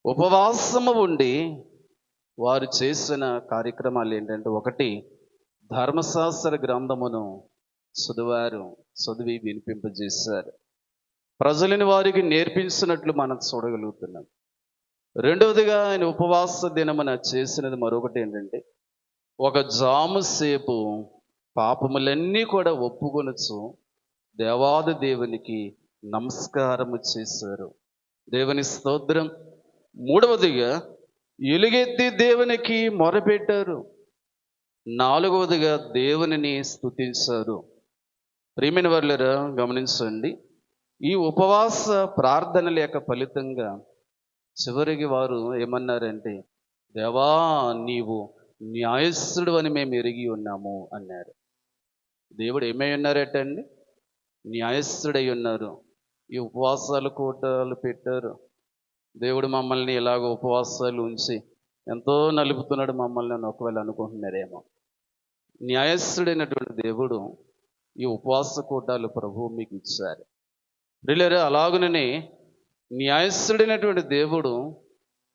ఉపవాసము ఉండి వారు చేసిన కార్యక్రమాలు ఏంటంటే, ఒకటి ధర్మశాస్త్ర గ్రంథమును చదివి వినిపింపజేశారు. ప్రజలని వారికి నేర్పించినట్లు మనం చూడగలుగుతున్నాం. రెండవదిగా ఆయన ఉపవాస దినమున చేసినది మరొకటి ఏంటంటే, ఒక జాము సేపు పాపములన్నీ కూడా ఒప్పుకొనొచ్చు దేవాది దేవునికి నమస్కారము చేశారు. దేవుని స్తోత్రం. మూడవదిగా ఎలుగెత్తి దేవునికి మొరపెట్టారు. నాలుగవదిగా దేవునిని స్తుతించారు. ప్రియమైన వారులారా, గమనించండి, ఈ ఉపవాస ప్రార్థనల యొక్క ఫలితంగా చివరికి వారు ఏమన్నారంటే, దేవా నీవు న్యాయస్థుడు అని మేము ఎరిగి ఉన్నాము అన్నారు. దేవుడు ఏమై ఉన్నారటండి? న్యాయస్థుడై ఉన్నారు. ఈ ఉపవాసాలు కూటాలు పెట్టారు. దేవుడు మమ్మల్ని ఇలాగ ఉపవాసాలు ఉంచి ఎంతో నలుపుతున్నాడు మమ్మల్ని అని ఒకవేళ అనుకుంటున్నారేమో. న్యాయస్థుడైనటువంటి దేవుడు ఈ ఉపవాస కూటాలు ప్రభువు మీకు ఇచ్చారు. ప్రియులారా, అలాగుననే న్యాయస్థుడైనటువంటి దేవుడు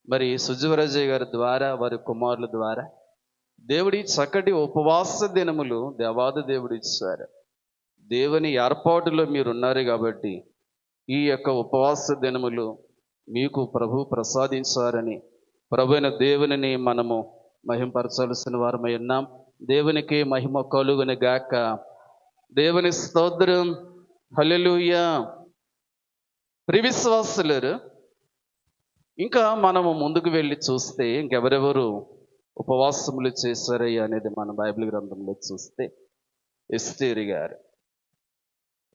మరి సుజవరాజయ్య గారి ద్వారా, వారి కుమారుల ద్వారా దేవుడి చక్కటి ఉపవాస దినములు దేవాది దేవుడు ఇచ్చారు. దేవుని ఏర్పాటులో మీరు ఉన్నారు కాబట్టి ఈ యొక్క ఉపవాస దినములు మీకు ప్రభు ప్రసాదించారని ప్రభు అయిన దేవునిని మనము మహిమపరచాల్సిన వారమై ఉన్నాం. దేవునికి మహిమ కలుగును గాక. దేవుని స్తోత్రం. హల్లెలూయా. ప్రియ విశ్వాసులారా, ఇంకా మనము ముందుకు వెళ్ళి చూస్తే ఇంకెవరెవరు ఉపవాసములు చేశారయ్యా అనేది మన బైబిల్ గ్రంథంలో చూస్తే, ఎస్తేరు గారు,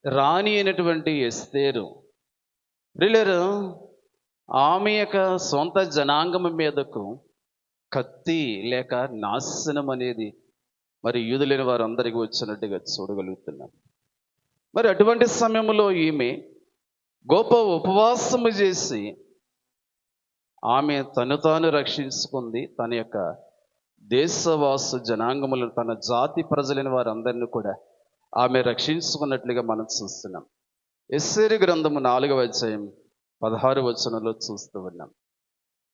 రాణి అయినటువంటి ఎస్తేరు, ప్రియులారా, ఆమె యొక్క సొంత జనాంగం మీదకు కత్తి లేక నాశనం అనేది మరి యూదులైన వారందరికీ వచ్చినట్టుగా చూడగలుగుతున్నాం. మరి అటువంటి సమయంలో ఈమె గొప్ప ఉపవాసము చేసి ఆమె తను తాను రక్షించుకుంది. తన యొక్క దేశవాసు జనాంగములను, తన జాతి ప్రజలైన వారందరినీ కూడా ఆమె రక్షించుకున్నట్లుగా మనం చూస్తున్నాం. ఎస్తేరు గ్రంథము 4వ అధ్యాయం 16వ వచనంలో చూస్తూ ఉన్నాం.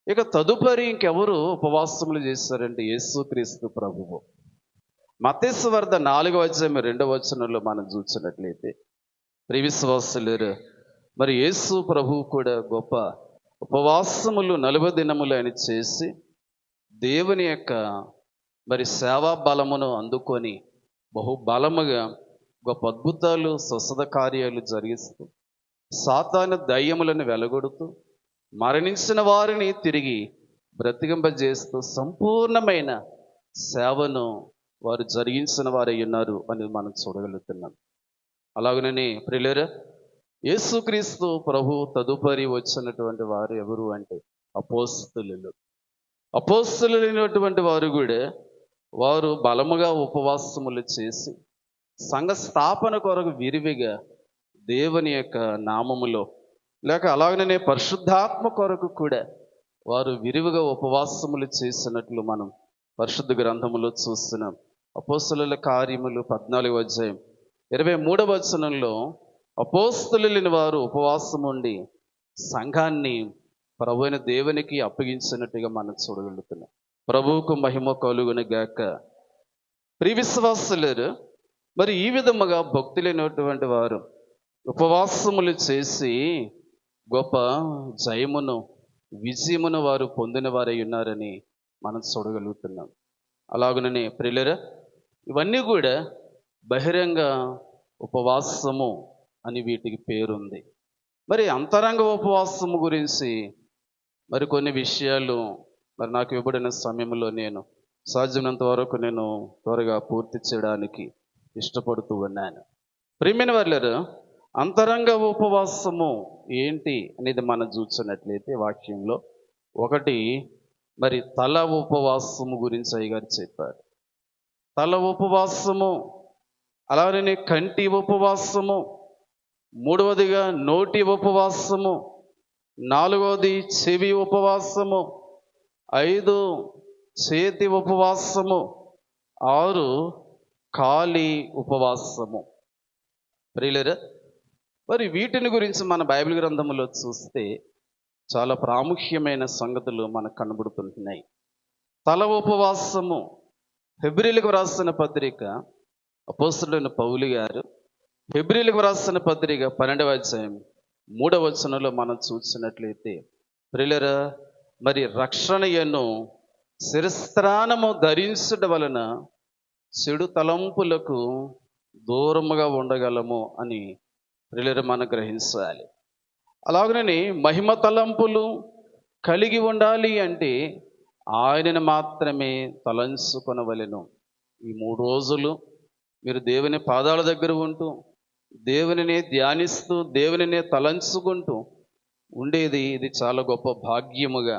ఇక తదుపరి ఇంకెవరు ఉపవాసములు చేశారంటే యేసుక్రీస్తు ప్రభువు. మత్తయి సువార్త 4వ అధ్యాయం 2వ వచనంలో మనం చూసినట్లయితే, ప్రియ విశ్వాసులారా, మరి యేసు ప్రభువు కూడా గొప్ప ఉపవాసములు 40 దినములు ఆయన చేసి దేవుని యొక్క మరి సేవా బలమును అందుకొని బహుబలముగా గొప్ప అద్భుతాలు, స్వస్థత కార్యాలు జరిగిస్తూ, సాతాను దయ్యములను వెలగొడుతూ, మరణించిన వారిని తిరిగి బ్రతికింపజేస్తూ సంపూర్ణమైన సేవను వారు జరిగించిన వారై ఉన్నారు అని మనం చూడగలుగుతున్నాం. అలాగనే ప్రియులారా, యేసుక్రీస్తు ప్రభు తదుపరి వచ్చినటువంటి వారు ఎవరు అంటే అపోస్తలులు. అపోస్తలులైనటువంటి వారు కూడా వారు బలముగా ఉపవాసములు చేసి సంఘ స్థాపన కొరకు విరివిగా దేవుని యొక్క నామములో లేక అలాగనే పరిశుద్ధాత్మ కొరకు కూడా వారు విరివిగా ఉపవాసములు చేసినట్లు మనం పరిశుద్ధ గ్రంథములో చూస్తున్నాం. అపోస్తలుల కార్యములు 14వ అధ్యాయం 23వ వచనంలో అపోస్తలులైన వారు ఉపవాసం ఉండి సంఘాన్ని ప్రభు అయిన దేవునికి అప్పగించినట్టుగా మనం చూడగలుగుతున్నాం. ప్రభువుకు మహిమ కలుగును గాక. ప్రియ విశ్వాసులారా, మరి ఈ విధముగా భక్తులైనటువంటి వారు ఉపవాసములు చేసి గొప్ప జయమును, విజయమును వారు పొందిన వారై ఉన్నారని మనం చూడగలుగుతున్నాం. అలాగనే ప్రియులారా, ఇవన్నీ కూడా బహిరంగ ఉపవాసము అని వీటికి పేరుంది. మరి అంతరంగ ఉపవాసము గురించి మరి కొన్ని విషయాలు మరి నాకు ఇవ్వబడిన సమయంలో నేను సాధ్యమైనంత వరకు నేను త్వరగా పూర్తి చేయడానికి ఇష్టపడుతూ ఉన్నాను. ప్రియమైన వారులారా, అంతరంగ ఉపవాసము ఏంటి అనేది మనం చూసినట్లయితే వాక్యంలో ఒకటి మరి తల ఉపవాసము గురించి అయ్యగారు చెప్పారు. తల ఉపవాసము, అలాగే కంటి ఉపవాసము, మూడవదిగా నోటి ఉపవాసము, నాలుగవది చెవి ఉపవాసము, 5 చేతి ఉపవాసము, 6 కాలి ఉపవాసము. ప్రియులారా, మరి వీటిని గురించి మన బైబిల్ గ్రంథంలో చూస్తే చాలా ప్రాముఖ్యమైన సంగతులు మనకు కనబడుతుంటున్నాయి. తల ఉపవాసము, హెబ్రీయులకు రాసిన పత్రిక అపోస్తలుడైన పౌలు గారు హెబ్రీయులకు రాసిన పత్రిక 12వ అధ్యాయం 3వ వచనంలో మనం చూసినట్లయితే, ప్రియులారా, మరి రక్షణయను శిరస్త్రాణము ధరించుట వలన చెడు తలంపులకు దూరముగా ఉండగలము అని ప్రియులారా మనం గ్రహించాలి. అలాగనే మహిమ తలంపులు కలిగి ఉండాలి అంటే ఆయనను మాత్రమే తలంచుకొనవలెను. ఈ 3 రోజులు మీరు దేవుని పాదాల దగ్గర ఉంటూ, దేవునినే ధ్యానిస్తూ, దేవునినే తలంచుకుంటూ ఉండేది ఇది చాలా గొప్ప భాగ్యముగా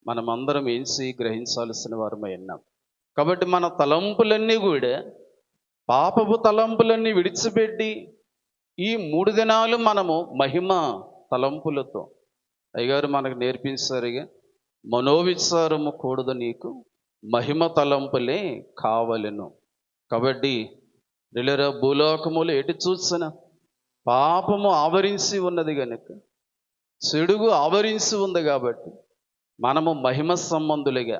మనమందరం ఎంచి గ్రహించాల్సిన వారమై ఉన్నాం. కాబట్టి మన తలంపులన్నీ కూడా పాపపు తలంపులన్నీ విడిచిపెట్టి ఈ 3 దినాలు మనము మహిమ తలంపులతో అయ్యగారు మనకు నేర్పించారుగా, మనోవిచారము కూడదు నీకు, మహిమ తలంపులే కావలెను. కాబట్టి ప్రియులారా, భూలోకములు ఎటు చూసిన పాపము ఆవరించి ఉన్నది కనుక, చెడుగు ఆవరించి ఉంది కాబట్టి మనము మహిమ సంబంధులుగా,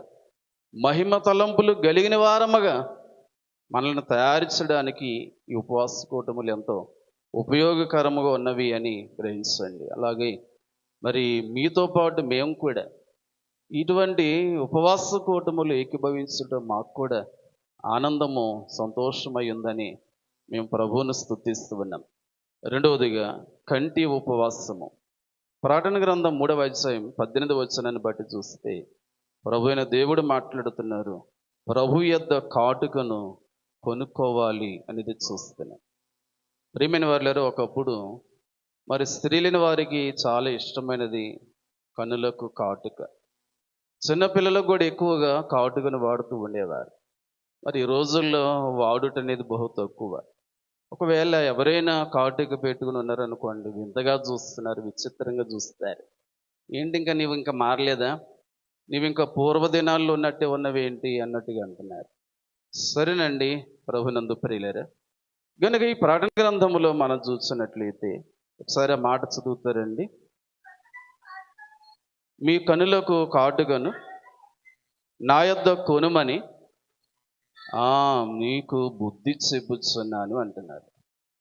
మహిమ తలంపులు కలిగిన వారముగా మనల్ని తయారు చేయడానికి ఈ ఉపవాస కూటములు ఎంతో ఉపయోగకరముగా ఉన్నవి అని గ్రహించండి. అలాగే మరి మీతో పాటు మేము కూడా ఇటువంటి ఉపవాస కూటములు ఏకీభవించడం మాకు కూడా ఆనందము, సంతోషమై ఉందని మేము ప్రభువును స్తుతిస్తూ ఉన్నాం. రెండవదిగా కంటి ఉపవాసము. ప్రకటన గ్రంథం 3వ అధ్యాయం 18వ వచనాన్ని బట్టి చూస్తే ప్రభు అయిన దేవుడు మాట్లాడుతున్నారు, ప్రభు యొద్ద కాటుకను కొనుక్కోవాలి అనేది చూస్తున్నాం. ప్రియమైన వారులారా, ఒకప్పుడు మరి స్త్రీలైన వారికి చాలా ఇష్టమైనది కన్నులకు కాటుక. చిన్నపిల్లలకు కూడా ఎక్కువగా కాటుకను వాడుతూ ఉండేవారు. మరి ఈ రోజుల్లో వాడుట అనేది బహు తక్కువ. ఒకవేళ ఎవరైనా కాటుక పెట్టుకుని ఉన్నారనుకోండి, వింతగా చూస్తున్నారు, విచిత్రంగా చూస్తారు. ఏంటి ఇంకా నీవు ఇంకా మారలేదా, నీవు ఇంకా పూర్వదినాల్లో ఉన్నట్టే ఉన్నవేంటి అన్నట్టుగా అంటున్నారు. సరేనండి ప్రభునందు ప్రియులారా, కనుక ఈ ప్రకటన గ్రంథములో మనం చూసినట్లయితే ఒకసారి ఆ మాట చదువుతారండి. మీ కనులకు కాటుకను నా యొద్ద కొనుమని నీకు బుద్ధి చెప్పుచున్నాను అంటున్నారు.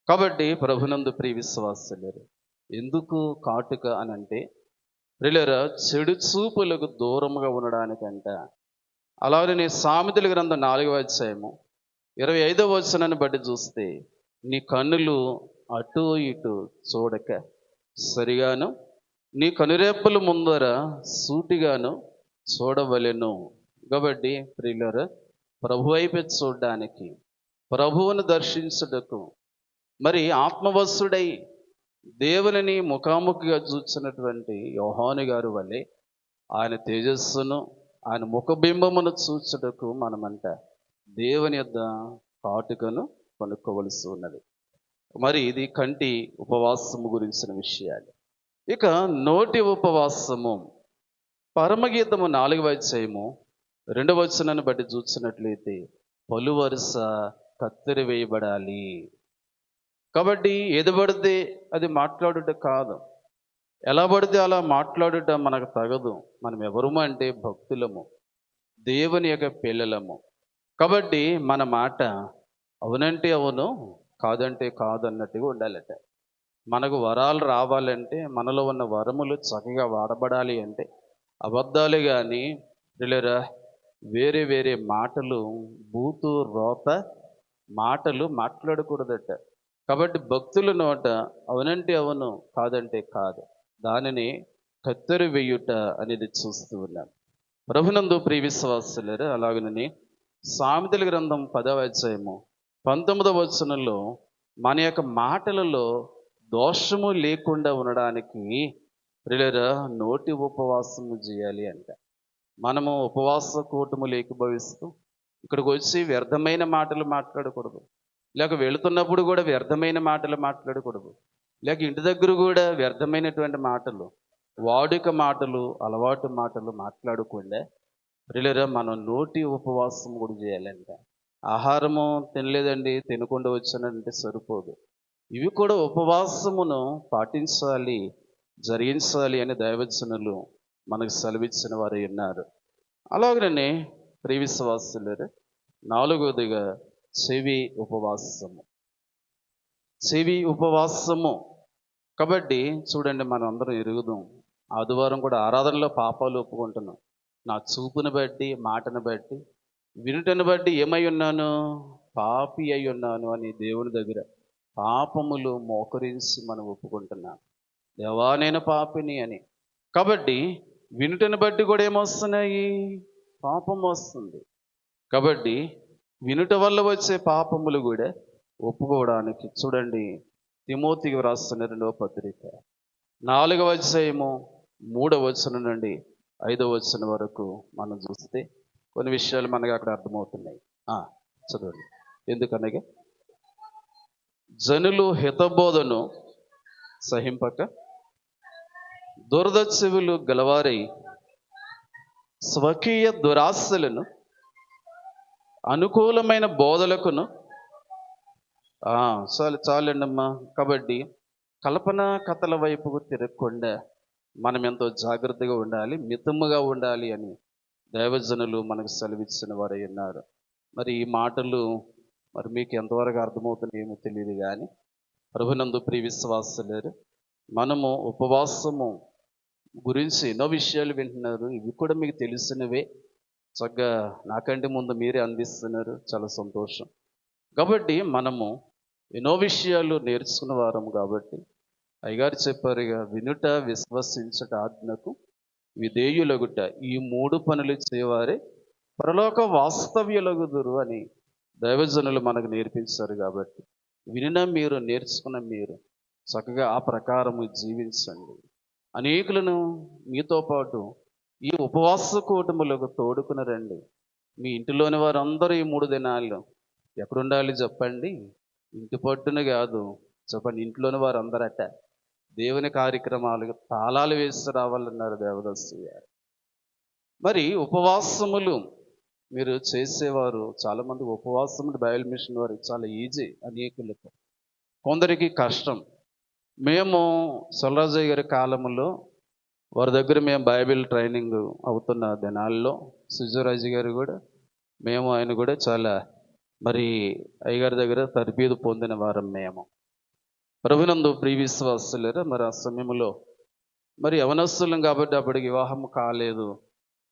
కాబట్టి ప్రభునందు ప్రియ విశ్వాసులారా, ఎందుకు కాటుక అని అంటే ప్రియులారా, చెడు చూపులకు దూరంగా ఉండడానికంట. అలాగే సామెతల గ్రంథం 4వ అధ్యాయము 25వ వచనాన్ని బట్టి చూస్తే నీ కన్నులు అటు ఇటు చూడక సరిగాను, నీ కనురెప్పల ముందర సూటిగాను చూడవలెను. కాబట్టి ప్రియులారా, ప్రభు వైపు చూడడానికి, ప్రభువును దర్శించుటకు, మరి ఆత్మవశుడై దేవుని ముఖాముఖిగా చూచినటువంటి యోహాను గారు వలె ఆయన తేజస్సును, ఆయన ముఖబింబమును చూచుటకు మనమంట దేవుని యొద్ద కాటుకను కొనుక్కోవలసి ఉన్నది. మరి ఇది కంటి ఉపవాసము గురించిన విషయాలు. ఇక నోటి ఉపవాసము. పరమగీతము 4వ అధ్యాయము 2వ వచనాన్ని బట్టి చూసినట్లయితే పలు వరుస కత్తెర వేయబడాలి. కాబట్టి ఏది పడితే అది మాట్లాడుట కాదు, ఎలా పడితే అలా మాట్లాడుట మనకు తగదు. మనం ఎవరము అంటే భక్తులము, దేవుని యొక్క పిల్లలము. కాబట్టి మన మాట అవునంటే అవును, కాదంటే కాదు అన్నట్టుగా ఉండాలట. మనకు వరాలు రావాలంటే, మనలో ఉన్న వరములు చక్కగా వాడబడాలి అంటే అబద్ధాలు కానీ పిల్లరా వేరే వేరే మాటలు, బూతు రోత మాటలు మాట్లాడకూడదట. కాబట్టి భక్తుల నోట అవునంటే అవును, కాదంటే కాదు, దానిని కత్తెర వేయుట అనేది చూస్తూ ఉన్నాం. ప్రభునందు ప్రియ విశ్వాసులారా, అలాగనే సామెతల గ్రంథం 10వ అధ్యాయము 19వ వచనంలో మన యొక్క మాటలలో దోషము లేకుండా ఉండడానికి ప్రియులారా నోటి ఉపవాసము చేయాలి అంట. మనము ఉపవాస కూటములు ఏకీభవిస్తూ ఇక్కడికి వచ్చి వ్యర్థమైన మాటలు మాట్లాడకూడదు, లేక వెళుతున్నప్పుడు కూడా వ్యర్థమైన మాటలు మాట్లాడకూడదు, లేక ఇంటి దగ్గర కూడా వ్యర్థమైనటువంటి మాటలు, వాడుక మాటలు, అలవాటు మాటలు మాట్లాడకుండా ప్రియులారా మనం నోటి ఉపవాసం కూడా చేయాలంట. ఆహారము తినలేదండి, తినకుండా వచ్చానంటే సరిపోదు. ఇవి కూడా ఉపవాసమును పాటించాలి, జరిగించాలి అని దైవజనులు మనకు సెలవిచ్చిన వారు ఉన్నారు. అలాగనే ప్రియ విశ్వాసులారా, 4వదిగా చెవి ఉపవాసము. చెవి ఉపవాసము. కాబట్టి చూడండి, మనం అందరం ఎరుగుదాం, ఆదివారం కూడా ఆరాధనలో పాపాలు ఒప్పుకుంటున్నాం. నా చూపుని బట్టి, మాటను బట్టి, వినుటను బట్టి ఏమై ఉన్నాను? పాపి అయి ఉన్నాను అని దేవుని దగ్గర పాపములు మోకరించి మనం ఒప్పుకుంటున్నాం. దేవా నేను పాపిని అని. కాబట్టి వినుటను బట్టి కూడా ఏమొస్తున్నాయి? పాపం వస్తుంది. కాబట్టి వినుట వల్ల వచ్చే పాపములు కూడా ఒప్పుకోవడానికి చూడండి, తిమోతికి వ్రాస్తున్న 2వ పత్రిక 4వ అధ్యాయము 3వ వచనం నుండి 5వ వచనం వరకు మనం చూస్తే కొన్ని విషయాలు మనకు అక్కడ అర్థమవుతున్నాయి. చదవండి. ఎందుకనగా జనులు హితబోధను సహింపక దురదచెవులు గలవారై స్వకీయ దురాశలను అనుకూలమైన బోధలకును చాలండమ్మా. కాబట్టి కల్పన కథల వైపుకు తిరగకుండా మనం ఎంతో జాగ్రత్తగా ఉండాలి, మితముగా ఉండాలి అని దైవజనులు మనకు సెలవిచ్చిన వారై ఉన్నారు. మరి ఈ మాటలు మరి మీకు ఎంతవరకు అర్థమవుతున్నాయేమో తెలియదు, కానీ ప్రభునందు ప్రియ విశ్వాసులారు, మనము ఉపవాసము గురించి ఎన్నో విషయాలు వింటున్నారు. ఇవి కూడా మీకు తెలిసినవే, చక్కగా నాకంటే ముందు మీరే అందిస్తున్నారు, చాలా సంతోషం. కాబట్టి మనము ఎన్నో విషయాలు నేర్చుకున్న వారం కాబట్టి అయ్యగారు చెప్పారుగా, వినుట, విశ్వసించుట, ఆజ్ఞకు విధేయులగుట, ఈ 3 పనులు చేయవారే పరలోక వాస్తవ్యులగుదురు అని దైవజనులు మనకు నేర్పించారు. కాబట్టి వినిన మీరు, నేర్చుకున్న మీరు చక్కగా ఆ ప్రకారము జీవించండి. అనేకులను మీతో పాటు ఈ ఉపవాస కూటములకు తోడుకుని రండి. మీ ఇంటిలోని వారందరూ ఈ 3 దినాల్లో ఎక్కడుండాలి చెప్పండి? ఇంటి పట్టున కాదు చెప్పండి, ఇంట్లోని వారు అందరట దేవుని కార్యక్రమాలకు తాళాలు వేసి రావాలన్నారు దేవదాసు గారు. మరి ఉపవాసములు మీరు చేసేవారు చాలామంది, ఉపవాసములు బైబిల్ మిషన్ వారికి చాలా ఈజీ, అనేకులకు. కొందరికి కష్టం. మేము సొల్రాజయ్య గారి కాలంలో వారి దగ్గర మేము బైబిల్ ట్రైనింగ్ అవుతున్న దినాల్లో సుజరాజు గారు కూడా, ఆయన కూడా చాలా మరి అయ్యగారి దగ్గర తర్బీదు పొందిన వారం మేము. ప్రభునందు ప్రియ విశ్వాసులారా, మరి ఆ సమయంలో మరి యవనస్తులం కాబట్టి అప్పటికి వివాహం కాలేదు.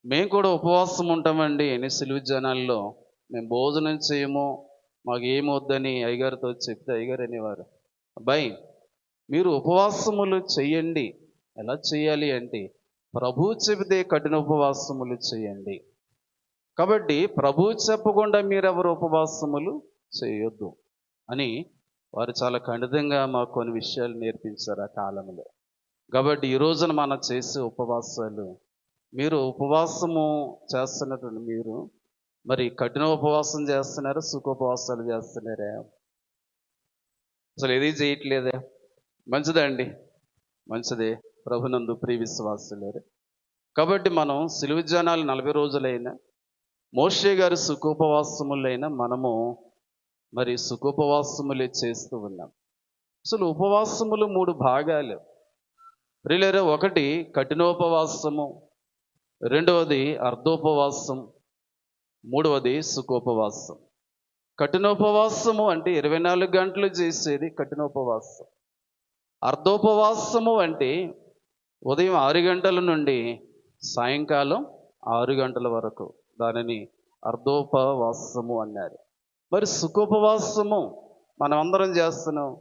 మేము కూడా ఉపవాసం ఉంటామండి. సిలువ జనాల్లో మేము భోజనం చేయము, మాకు ఏమొద్దని అయ్యగారితో చెప్తే అయ్యగారు అనేవారు, అబ్బాయి మీరు ఉపవాసములు చెయ్యండి. ఎలా చేయాలి అంటే, ప్రభు చెబితే కఠిన ఉపవాసములు చేయండి. కాబట్టి ప్రభు చెప్పకుండా మీరెవరు ఉపవాసములు చేయొద్దు అని వారు చాలా ఖండితంగా మాకు కొన్ని విషయాలు నేర్పించారు ఆ కాలంలో. కాబట్టి ఈ రోజున మనం చేసే ఉపవాసాలు, మీరు ఉపవాసము చేస్తున్నటువంటి మీరు మరి కఠిన ఉపవాసం చేస్తున్నారా, సుఖోపవాసాలు చేస్తున్నారా? అసలు ఏది చేయట్లేదే. మంచిదండి, మంచిదే. ప్రభునందు ప్రియ విశ్వాసులారా, కాబట్టి మనం సిలువ జనాలు 40 రోజులైనా, మోషే గారి సుఖోపవాసములైనా మనము మరి సుఖోపవాసములే చేస్తూ ఉన్నాం. అసలు ఉపవాసములు 3 భాగాలు ప్రియులారా. ఒకటి కఠినోపవాసము, రెండవది అర్ధోపవాసం, మూడవది సుఖోపవాసం. కఠినోపవాసము అంటే 24 గంటలు చేసేది కఠినోపవాసం. అర్ధోపవాసము అంటే ఉదయం 6 గంటల నుండి సాయంకాలం 6 గంటల వరకు, దానిని అర్ధోపవాసము అన్నారు. మరి సుఖోపవాసము మనం అందరం చేస్తున్నాం.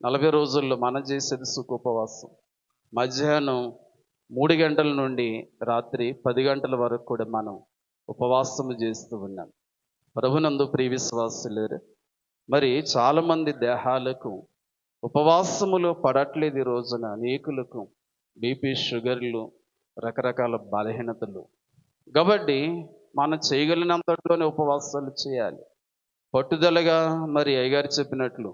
40 రోజుల్లో మనం చేసేది సుఖోపవాసం. మధ్యాహ్నం 3 గంటల నుండి రాత్రి 10 గంటల వరకు కూడా మనం ఉపవాసము చేస్తూ ఉన్నాం. ప్రభునందు ప్రియ విశ్వాసులారా, మరి చాలామంది దేహాలకు ఉపవాసములు పడట్లేదు. ఈ రోజున అనేకులకు బీపీ, షుగర్లు, రకరకాల బలహీనతలు. కాబట్టి మనం చేయగలిగినంతట్లోనే ఉపవాసాలు చేయాలి. పట్టుదలగా మరి అయ్యగారు చెప్పినట్లు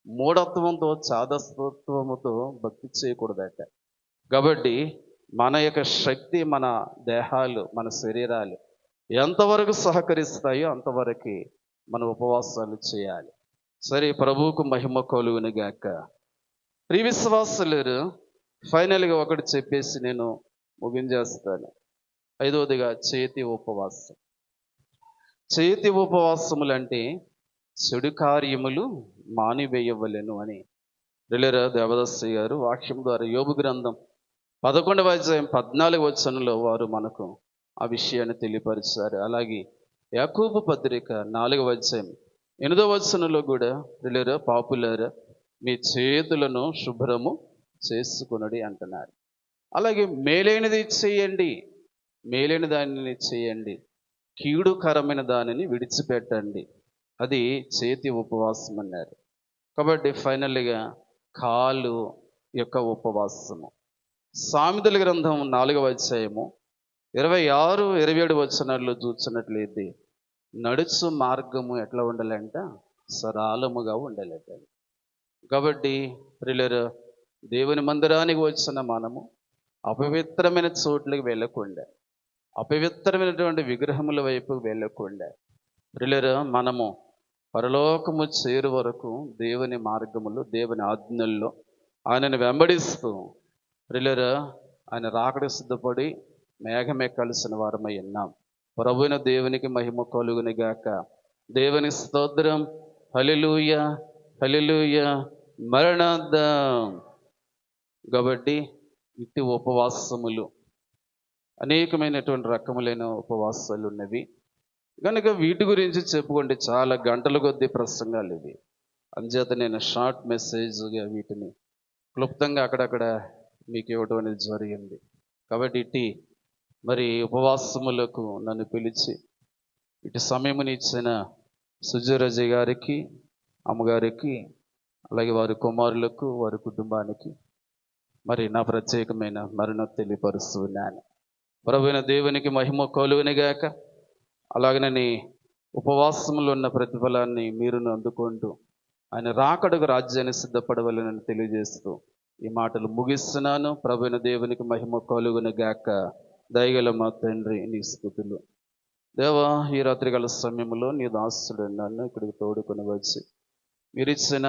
మూఢత్వంతో, చాదస్తత్వముతో భక్తి చేయకూడదట. కాబట్టి మన యొక్క శక్తి, మన దేహాలు, మన శరీరాలు ఎంతవరకు సహకరిస్తాయో అంతవరకు మన ఉపవాసాలు చేయాలి. సరే, ప్రభువుకు మహిమ కలుగును గాక. ప్రియ విశ్వాసులారు, ఫైనల్గా ఒకటి చెప్పేసి నేను ముగించేస్తాను. 5వదిగా చేతి ఉపవాసం. చేతి ఉపవాసములు అంటే చెడు కార్యములు మానివేయవలెను అని దేవదాసు గారు వాక్యం ద్వారా యోబు గ్రంథం 11వ అధ్యాయం 14వ వచనంలో వారు మనకు ఆ విషయాన్ని తెలియపరిచారు. అలాగే యాకోబు పత్రిక 4వ అధ్యాయం 8వ వచనంలో కూడా ప్రియులారా, పాపులారా, మీ చేతులను శుభ్రము చేసుకొనుడి అంటున్నారు. అలాగే మేలైనది చేయండి, మేలైన దానిని చేయండి, కీడుకరమైన దానిని విడిచిపెట్టండి, అది చేతి ఉపవాసం అన్నారు. కాబట్టి ఫైనల్గా కాలు యొక్క ఉపవాసము. సామెతల గ్రంథం 4వ అధ్యాయము 26, 27 వచనాల్లో చూసినట్లయితే నడుచు మార్గము ఎట్లా ఉండాలంట? సరళముగా ఉండాలంట. కాబట్టి ప్రియులారా, దేవుని మందిరానికి వచ్చిన మనము అపవిత్రమైన చోట్లకు వెళ్ళకుండా, అపవిత్రమైనటువంటి విగ్రహముల వైపు వెళ్ళకుండా, ప్రియులారా, మనము పరలోకము చేరు వరకు దేవుని మార్గములు, దేవుని ఆజ్ఞల్లో ఆయనను వెంబడిస్తూ, ప్రియులారా, ఆయన రాకడ సిద్ధపడి మేఘమెక్కాల్సిన వారమై ఉన్నాం. ప్రభువైన దేవునికి మహిమ కలుగును గాక. దేవుని స్తోత్రం. హల్లెలూయా, హల్లెలూయా, మరణార్థం. కాబట్టి ఇట్టి ఉపవాసములు, అనేకమైనటువంటి రకములైన ఉపవాసాలు ఉన్నవి కనుక వీటి గురించి చెప్పుకుంటే చాలా గంటల కొద్దీ ప్రసంగాలు ఇవి. అంచేత నేను షార్ట్ మెసేజ్గా వీటిని క్లుప్తంగా అక్కడక్కడ మీకు ఇవ్వడం అనేది జరిగింది. కాబట్టి ఇట్టి మరి ఉపవాసములకు నన్ను పిలిచి ఇటు సమయమునిచ్చిన సుజయరాజు గారికి, అమ్మగారికి, అలాగే వారి కుమారులకు, వారి కుటుంబానికి మరి నా ప్రత్యేకమైన మరణ తెలియపరుస్తున్నాను. ప్రభువైన దేవునికి మహిమ కలుగునుగాక. అలాగనే ఉపవాసములో ఉన్న ప్రతిఫలాన్ని మీరును అందుకుంటూ ఆయన రాకడకు రాజ్యాన్ని సిద్ధపడవలనని తెలియజేస్తూ ఈ మాటలు ముగిస్తున్నాను. ప్రభువైన దేవునికి మహిమ కలుగునుగాక. దయగల మా తండ్రి, నీ స్తుతులు. దేవా, ఈ రాత్రికాల సమయంలో నీ దాసుడు నన్ను ఇక్కడికి తోడుకొని వచ్చి మీరిచ్చిన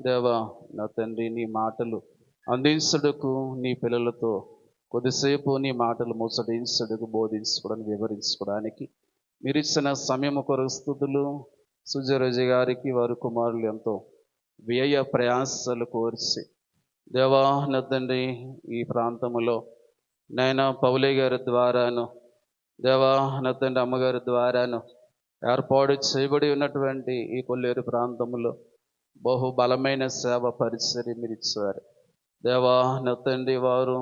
దేవా నా తండ్రి నీ మాటలు అందించుటకు, నీ పిల్లలతో కొద్దిసేపు నీ మాటలు ముచ్చటించుటకు, బోధించుకోవడానికి, వివరించుకోవడానికి మీరిచ్చిన సమయము కొరకు స్తుతులు. సుజయరాజు గారికి, వారి కుమారులు ఎంతో వ్యయ ప్రయాసాలు కోర్చి దేవా నా తండ్రి ఈ ప్రాంతంలో నాయన పౌలే గారి ద్వారాను, దేవా నా తండ్రి అమ్మగారి ద్వారాను ఏర్పాటు చేయబడి ఉన్నటువంటి ఈ కొల్లేరు ప్రాంతంలో బహు బలమైన సేవ పరిచర్య మీరు ఇచ్చారు. దేవా నా తండ్రి వారు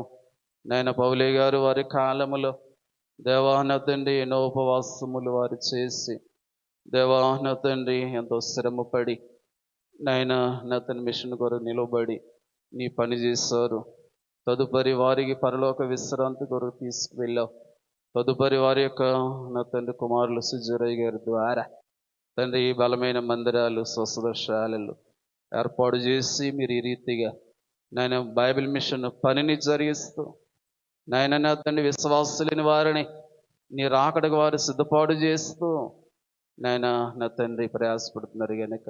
నాయన పౌలే గారు వారి కాలములో దేవా నా తండ్రి ఎన్నో ఉపవాసములు వారు చేసి దేవా నా తండ్రి ఎంతో శ్రమపడి నాయన నా తండ్రి మిషన్ కొరకు నిలబడి నీ పని చేశారు. తదుపరి వారికి పరలోక విశ్రాంతి కొరకు తీసుకువెళ్ళావు. తదుపరి వారి యొక్క నా తండ్రి కుమారులు సుజయరాజు గారి ద్వారా తండ్రి ఈ బలమైన మందిరాలు, స్వస్థశాలలు ఏర్పాటు చేసి మీరు ఈ రీతిగా నాయన బైబిల్ మిషన్ పనిని జరిగిస్తూ నాయన నా తండ్రి విశ్వాసులేని వారిని నీ రాకడకు వారు సిద్ధపాటు చేస్తూ నాయన నా తండ్రి ప్రయాసపడుతున్నారు కనుక